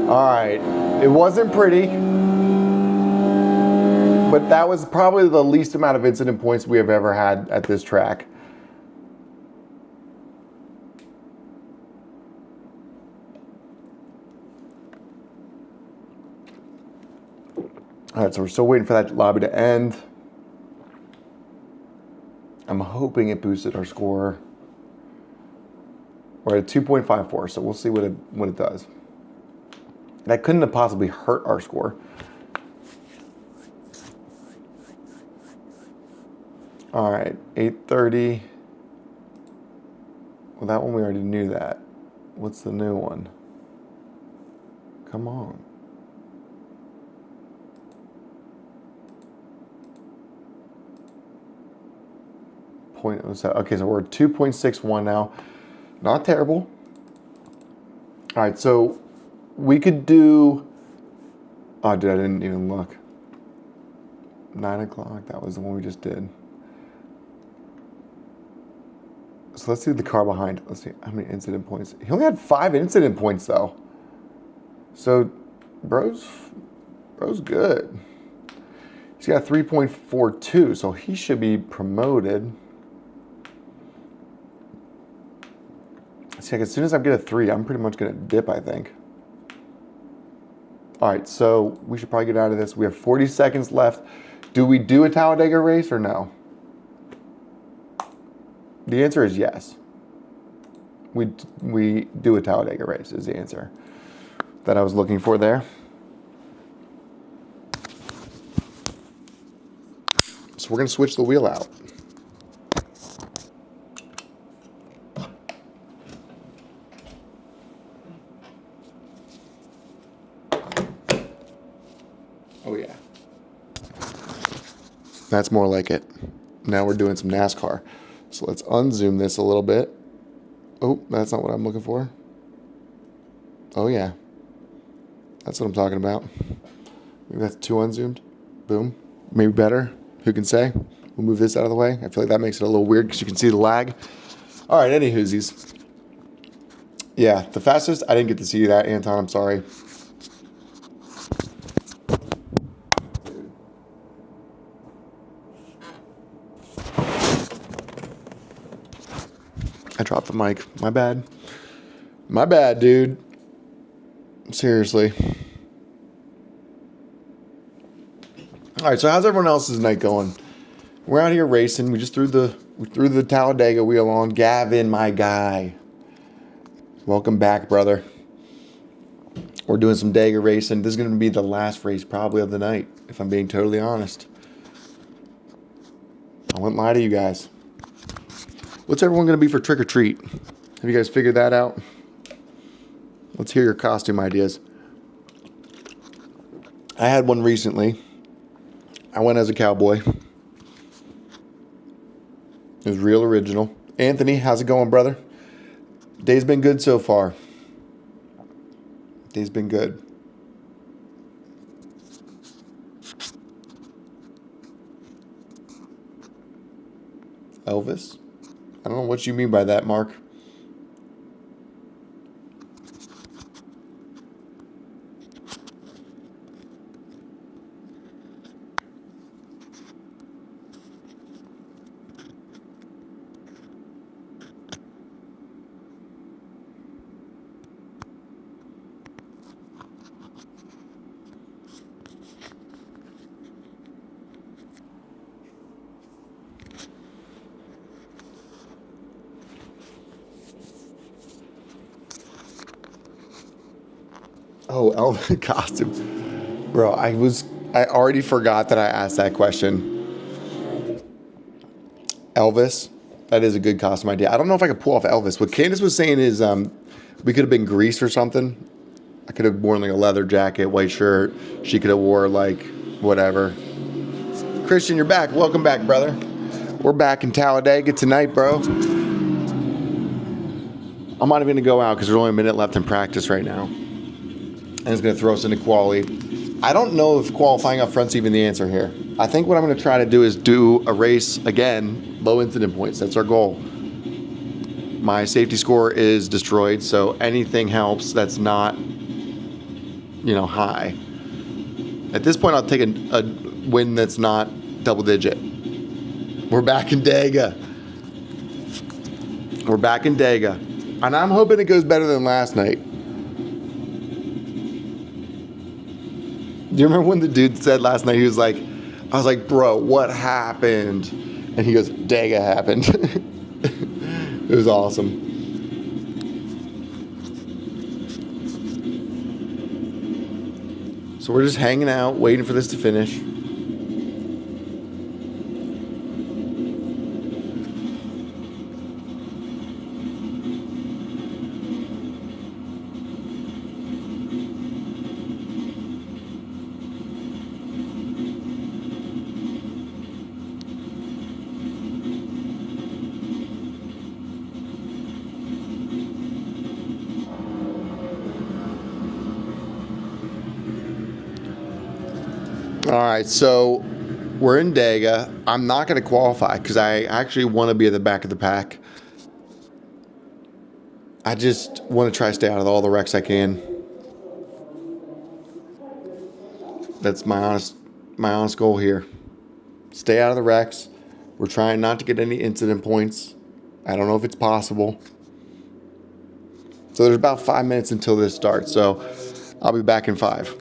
All right, it wasn't pretty, but that was probably the least amount of incident points we have ever had at this track. All right, so we're still waiting for that lobby to end. I'm hoping it boosted our score. We're at 2.54, so we'll see what it does. That couldn't have possibly hurt our score. All right, 8:30. Well, that one we already knew that. What's the new one? Come on. .07. Okay, so we're at 2.61 now. Not terrible. All right, so we could do. Oh, dude, I didn't even look. 9 o'clock. That was the one we just did. So let's do the car behind. Let's see how many incident points. He only had 5 incident points though. So, bro's good. He's got 3.42, so he should be promoted. See, like, as soon as I get a 3, I'm pretty much gonna dip, I think. All right, so we should probably get out of this. We have 40 seconds left. Do we do a Talladega race or no? The answer is yes. We do a Talladega race is the answer that I was looking for there. So we're gonna switch the wheel out. Oh yeah. That's more like it. Now we're doing some NASCAR. So let's unzoom this a little bit. Oh, that's not what I'm looking for. Oh yeah. That's what I'm talking about. Maybe that's too unzoomed. Boom. Maybe better. Who can say? We'll move this out of the way. I feel like that makes it a little weird because you can see the lag. All right, any whoosies. Yeah, the fastest. I didn't get to see that, Anton. I'm sorry. I dropped the mic. My bad. My bad, dude. Seriously. All right, so how's everyone else's night going? We're out here racing. We just threw the Talladega wheel on. Gavin, my guy. Welcome back, brother. We're doing some Dega racing. This is going to be the last race probably of the night, if I'm being totally honest. I wouldn't lie to you guys. What's everyone going to be for trick or treat? Have you guys figured that out? Let's hear your costume ideas. I had one recently. I went as a cowboy. It was real original. Anthony, how's it going, brother? Day's been good so far. Day's been good. Elvis? I don't know what you mean by that, Mark. Oh, Elvis costume. Bro, I already forgot that I asked that question. Elvis, that is a good costume idea. I don't know if I could pull off Elvis. What Candace was saying is we could have been Grease or something. I could have worn like a leather jacket, white shirt. She could have wore like whatever. Christian, you're back. Welcome back, brother. We're back in Talladega tonight, bro. I'm not even going to go out because there's only a minute left in practice right now. And it's going to throw us into quali. I don't know if qualifying up front's even the answer here. I think what I'm going to try to do is do a race, again, low incident points. That's our goal. My safety score is destroyed, so anything helps that's not, high. At this point, I'll take a win that's not double digit. We're back in Dega. We're back in Dega. And I'm hoping it goes better than last night. Do you remember when the dude said last night, he was like, I was like, bro, what happened? And he goes, Dega happened. It was awesome. So we're just hanging out, waiting for this to finish. All right, so we're in Dega. I'm not going to qualify because I actually want to be at the back of the pack. I just want to try to stay out of all the wrecks I can. That's my honest goal here. Stay out of the wrecks. We're trying not to get any incident points. I don't know if it's possible. So there's about 5 minutes until this starts. So I'll be back in 5.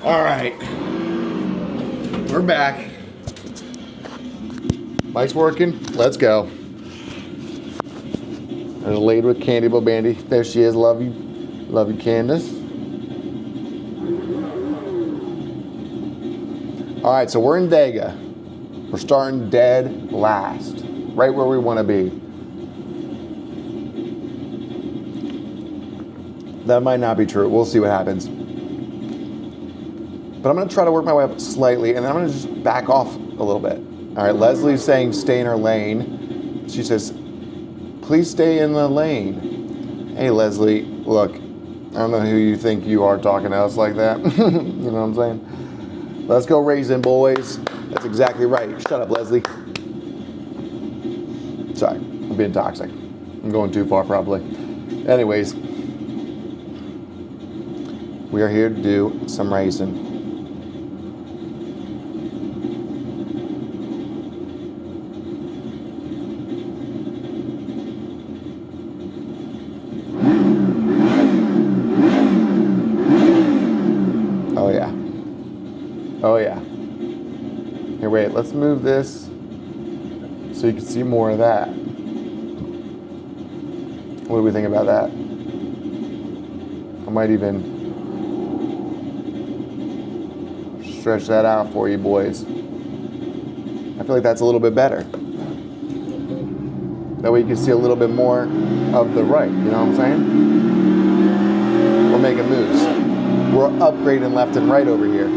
All right. We're back. Mike's working. Let's go. There's a lady with candy, Bo Bandy. There she is. Love you. Love you, Candace. All right, so we're in Vega. We're starting dead last. Right where we want to be. That might not be true. We'll see what happens. But I'm going to try to work my way up slightly, and then I'm going to just back off a little bit. All right, Leslie's saying stay in her lane. She says, please stay in the lane. Hey, Leslie, look, I don't know who you think you are talking to us like that. You know what I'm saying? Let's go racing, boys. That's exactly right. Shut up, Leslie. Sorry, I'm being toxic. I'm going too far, probably. Anyways, we are here to do some racing. Oh yeah. Oh yeah. Here, wait, let's move this so you can see more of that. What do we think about that? I might even stretch that out for you boys. I feel like that's a little bit better. That way you can see a little bit more of the right, you know what I'm saying? We're making moves. We're upgrading left and right over here.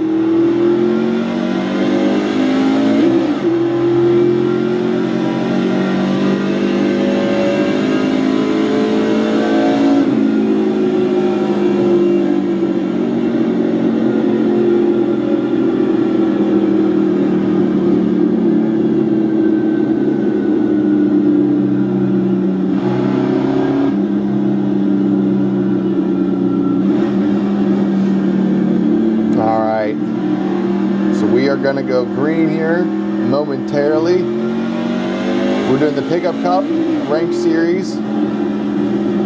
Gonna go green here momentarily. We're doing the Pickup Cup Ranked Series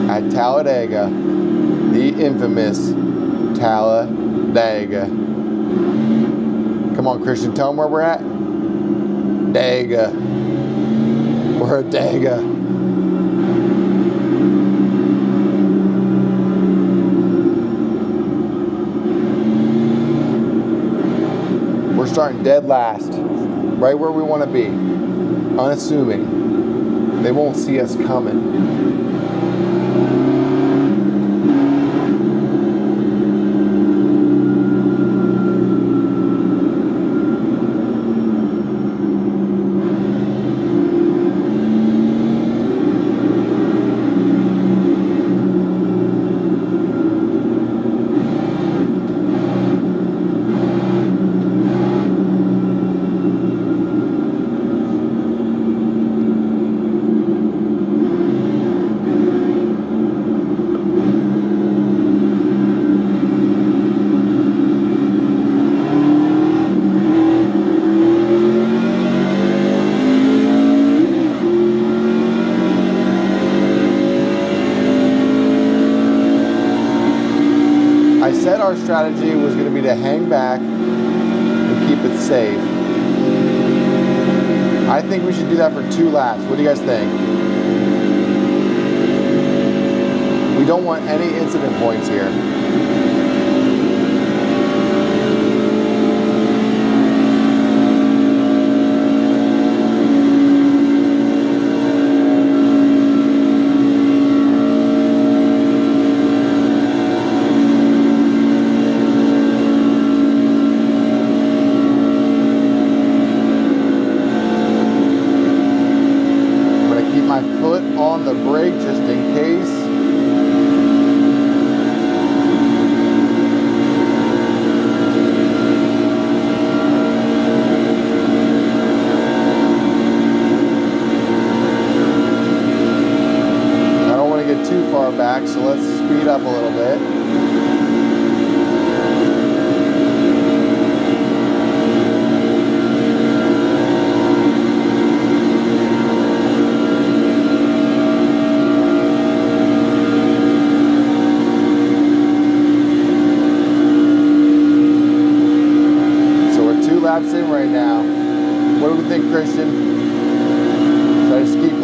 at Talladega, the infamous Talladega. Come on, Christian, tell them where we're at. Dega. We're at Dega. We're starting dead last, right where we want to be, unassuming. They won't see us coming. Our strategy was going to be to hang back and keep it safe. I think we should do that for 2 laps. What do you guys think? We don't want any incident points here. On the brake just in case. I don't want to get too far back, so let's speed up a little bit.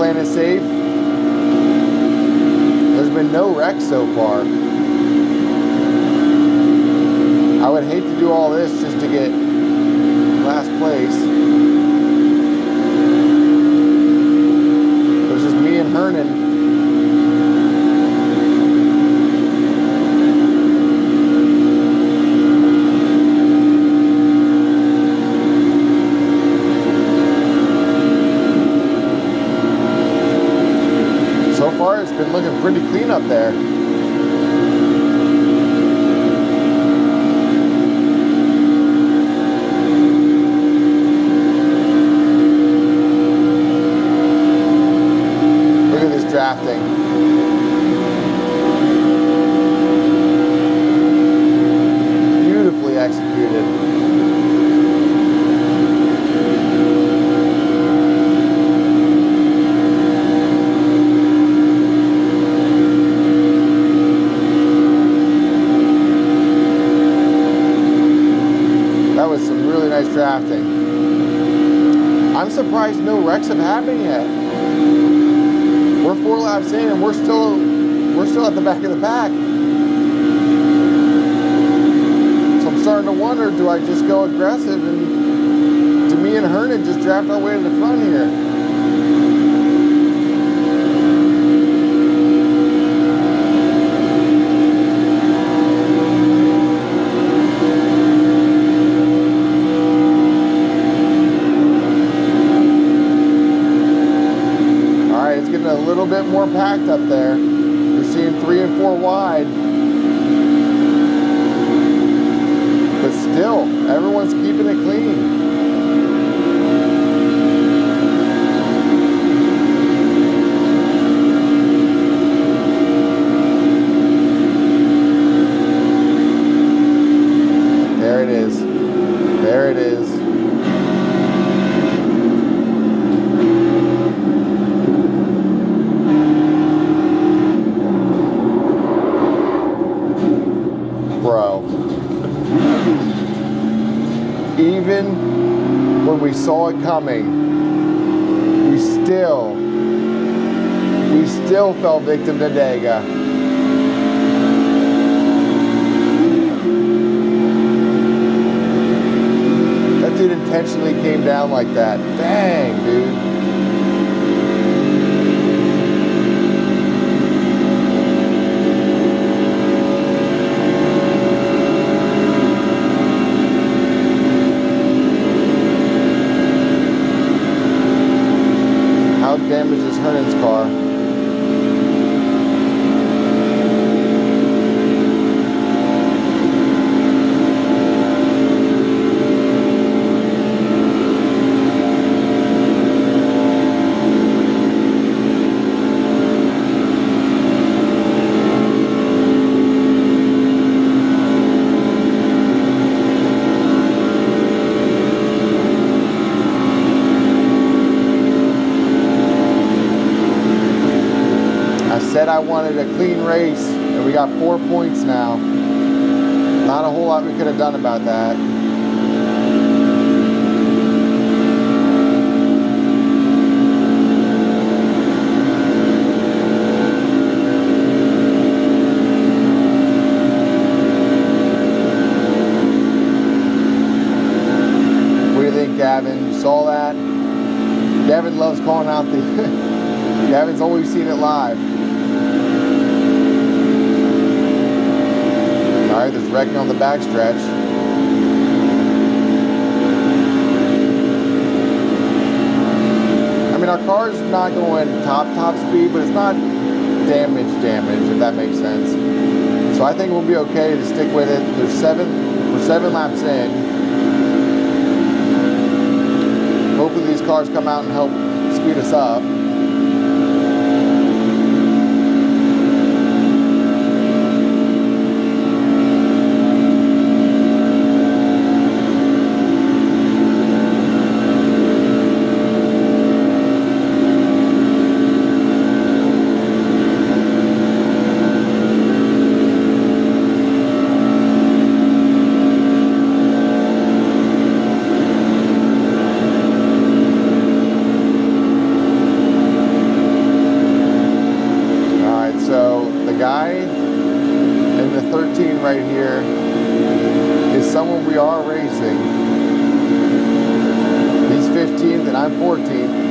playing it safe. There's been no wrecks so far. I would hate to do all this just to get last place. It was just me and Hernan. So far, it's been looking pretty clean up there. Look at this drafting. Beautifully executed. That was some really nice drafting. I'm surprised no wrecks have happened yet. We're 4 laps in and we're still at the back of the pack. So I'm starting to wonder, do I just go aggressive and do me and Hernan just draft our way to the front here? A little bit more packed up there. You're seeing 3 and 4 wide. But still, everyone's keeping it clean. There it is. There it is. Bro, even when we saw it coming, we still fell victim to Dega. That dude intentionally came down like that. Dang, dude. Damages Hernan's car. Said I wanted a clean race, and we got 4 points now. Not a whole lot we could have done about that. What do you think, Gavin? You saw that? Gavin loves calling out the... Gavin's always seen it live. Alright, there's wrecking on the backstretch. I mean, our car's not going top speed, but it's not damage, if that makes sense. So I think we'll be okay to stick with it. We're 7 laps in. Hopefully these cars come out and help speed us up. right here is someone we are racing. He's 15th and I'm 14th.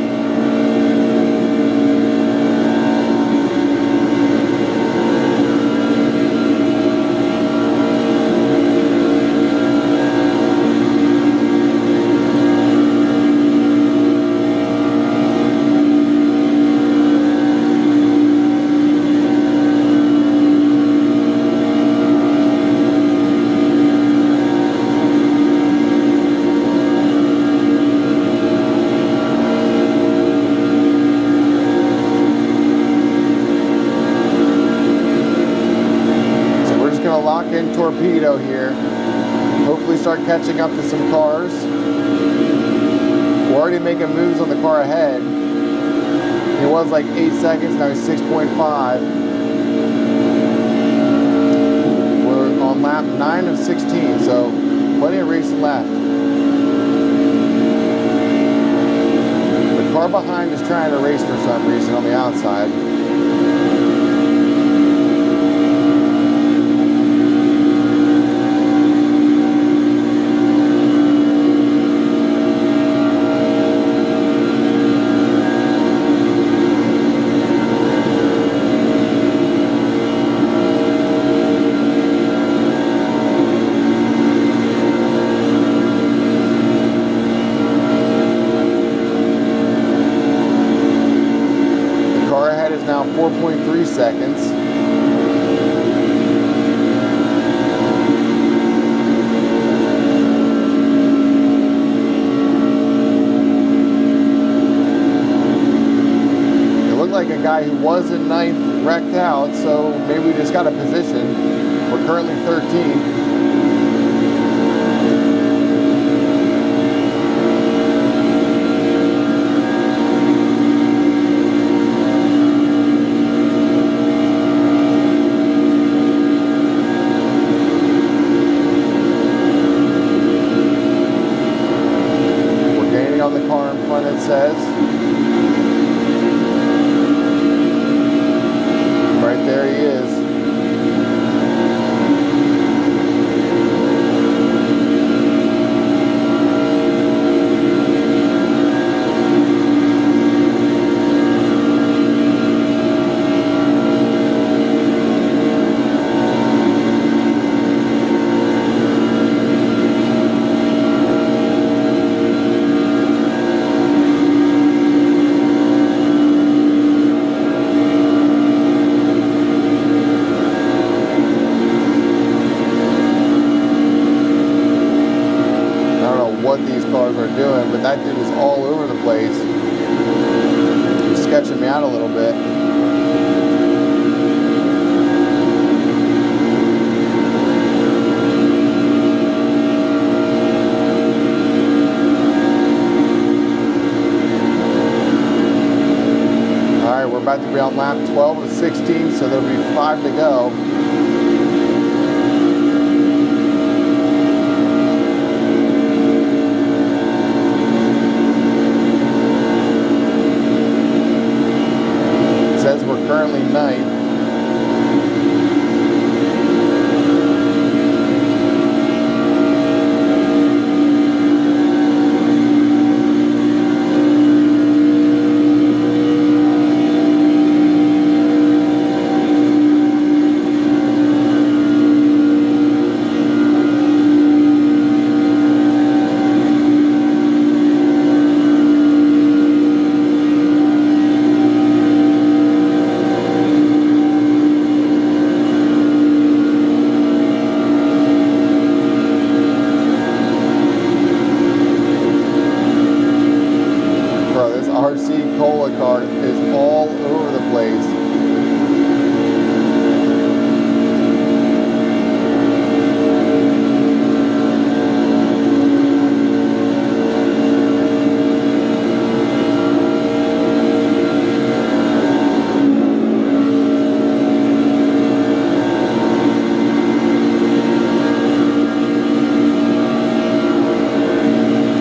Lock in torpedo here. Hopefully start catching up to some cars. We're already making moves on the car ahead. He was like 8 seconds, now he's 6.5. We're on lap 9 of 16, so plenty of racing left. The car behind is trying to race for some reason on the outside. Now 4.3 seconds. It looked like a guy who was in 9th wrecked out, so maybe we just got a position. We're currently 13th. On the car in front, it says. Right there he is. What these cars are doing, but that dude is all over the place. He's sketching me out a little bit. Alright, we're about to be on lap 12 of 16, so there'll be 5 to go. Says we're currently 9th. RC Cola cart is all over the place.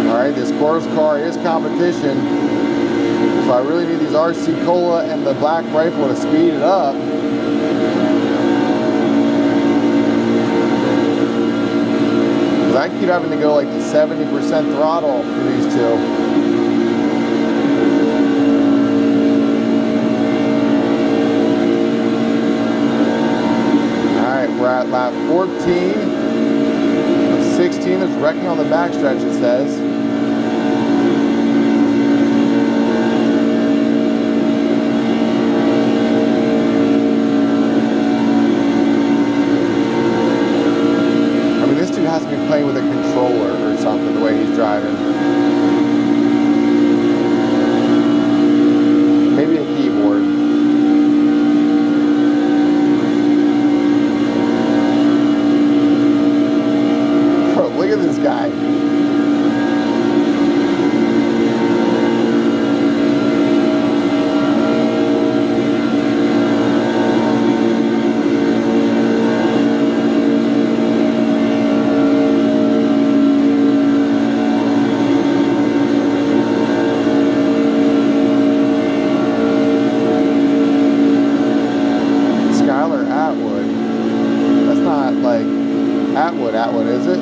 Alright, this course car is competition. So I really need these RC Cola and the Black Rifle to speed it up. Because I keep having to go like to 70% throttle for these two. Alright, we're at lap 14 of 16. There's wrecking on the backstretch, it says. Has to be playing with a controller or something the way he's driving. Maybe a keyboard. Bro, look at this guy. Atwood, is it?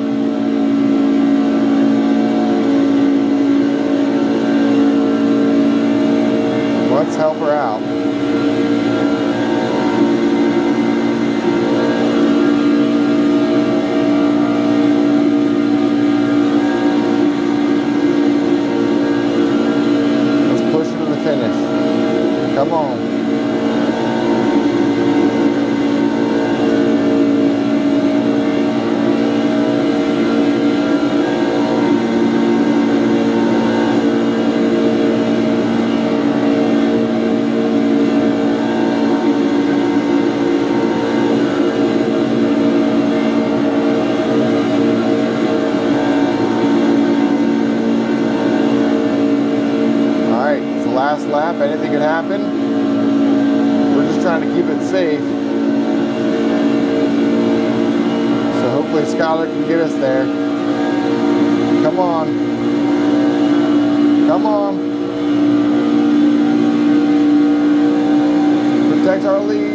Let's help her out. Let's push her to the finish. Come on. Last lap, anything could happen. We're just trying to keep it safe. So hopefully Skylar can get us there. Come on. Come on. Protect our lead.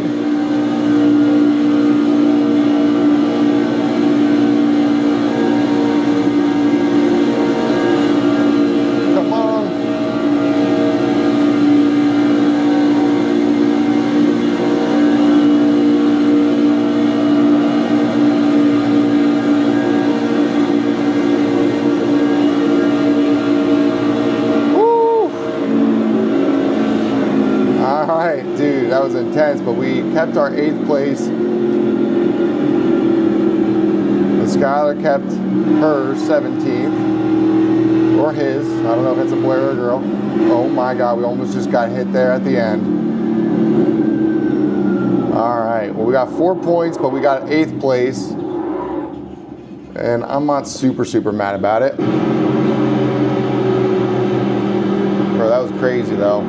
Dude, that was intense, but we kept our 8th place. And Skylar kept her 17th. Or his. I don't know if it's a boy or a girl. Oh my God, we almost just got hit there at the end. Alright, well we got 4 points, but we got 8th place. And I'm not super mad about it. Bro, that was crazy though.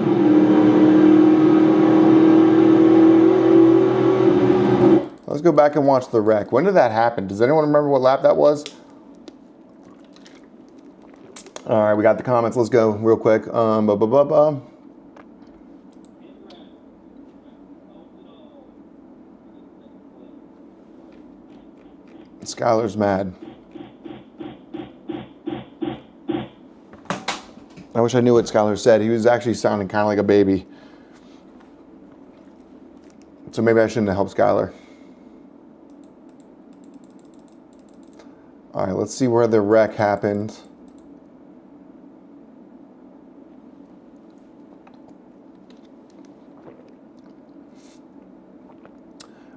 Let's go back and watch the wreck. When did that happen? Does anyone remember what lap that was? All right, we got the comments. Let's go real quick. Skylar's mad. I wish I knew what Skylar said. He was actually sounding kind of like a baby. So maybe I shouldn't have helped Skylar. All right, let's see where the wreck happened.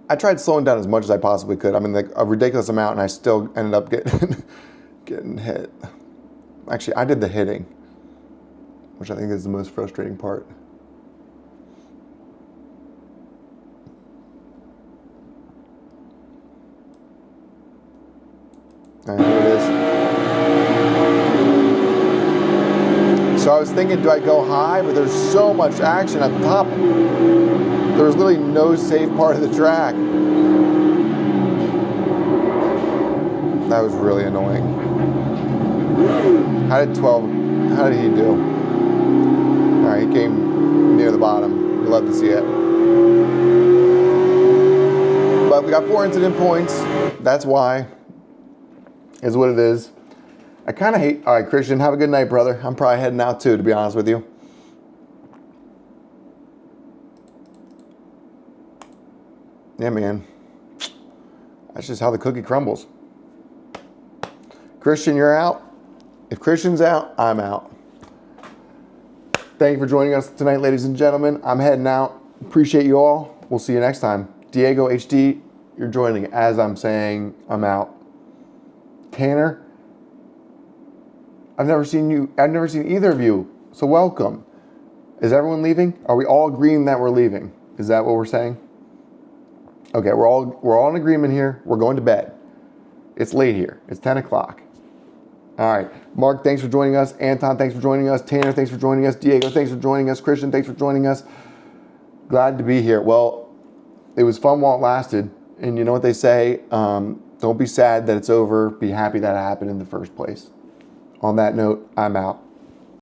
I tried slowing down as much as I possibly could. I mean, like a ridiculous amount, and I still ended up getting hit. Actually, I did the hitting, which I think is the most frustrating part. And here it is. So I was thinking, do I go high? But there's so much action up top. There was literally no safe part of the track. That was really annoying. How did he do? All right, he came near the bottom. We'd love to see it. But we got 4 incident points. That's why. is what it is. I kind of hate. All right, Christian, have a good night, brother. I'm probably heading out too, to be honest with you. Yeah, man. That's just how the cookie crumbles. Christian, you're out. If Christian's out, I'm out. Thank you for joining us tonight, ladies and gentlemen. I'm heading out. Appreciate you all. We'll see you next time. Diego HD, you're joining as I'm saying I'm out. Tanner, I've never seen either of you. So welcome. Is everyone leaving? Are we all agreeing that we're leaving? Is that what we're saying? Okay, we're all in agreement here. We're going to bed. It's late here. It's 10 o'clock. All right. Mark, thanks for joining us. Anton, thanks for joining us. Tanner, thanks for joining us. Diego, thanks for joining us. Christian, thanks for joining us. Glad to be here. Well, it was fun while it lasted. And you know what they say? Don't be sad that it's over. Be happy that it happened in the first place. On that note, I'm out.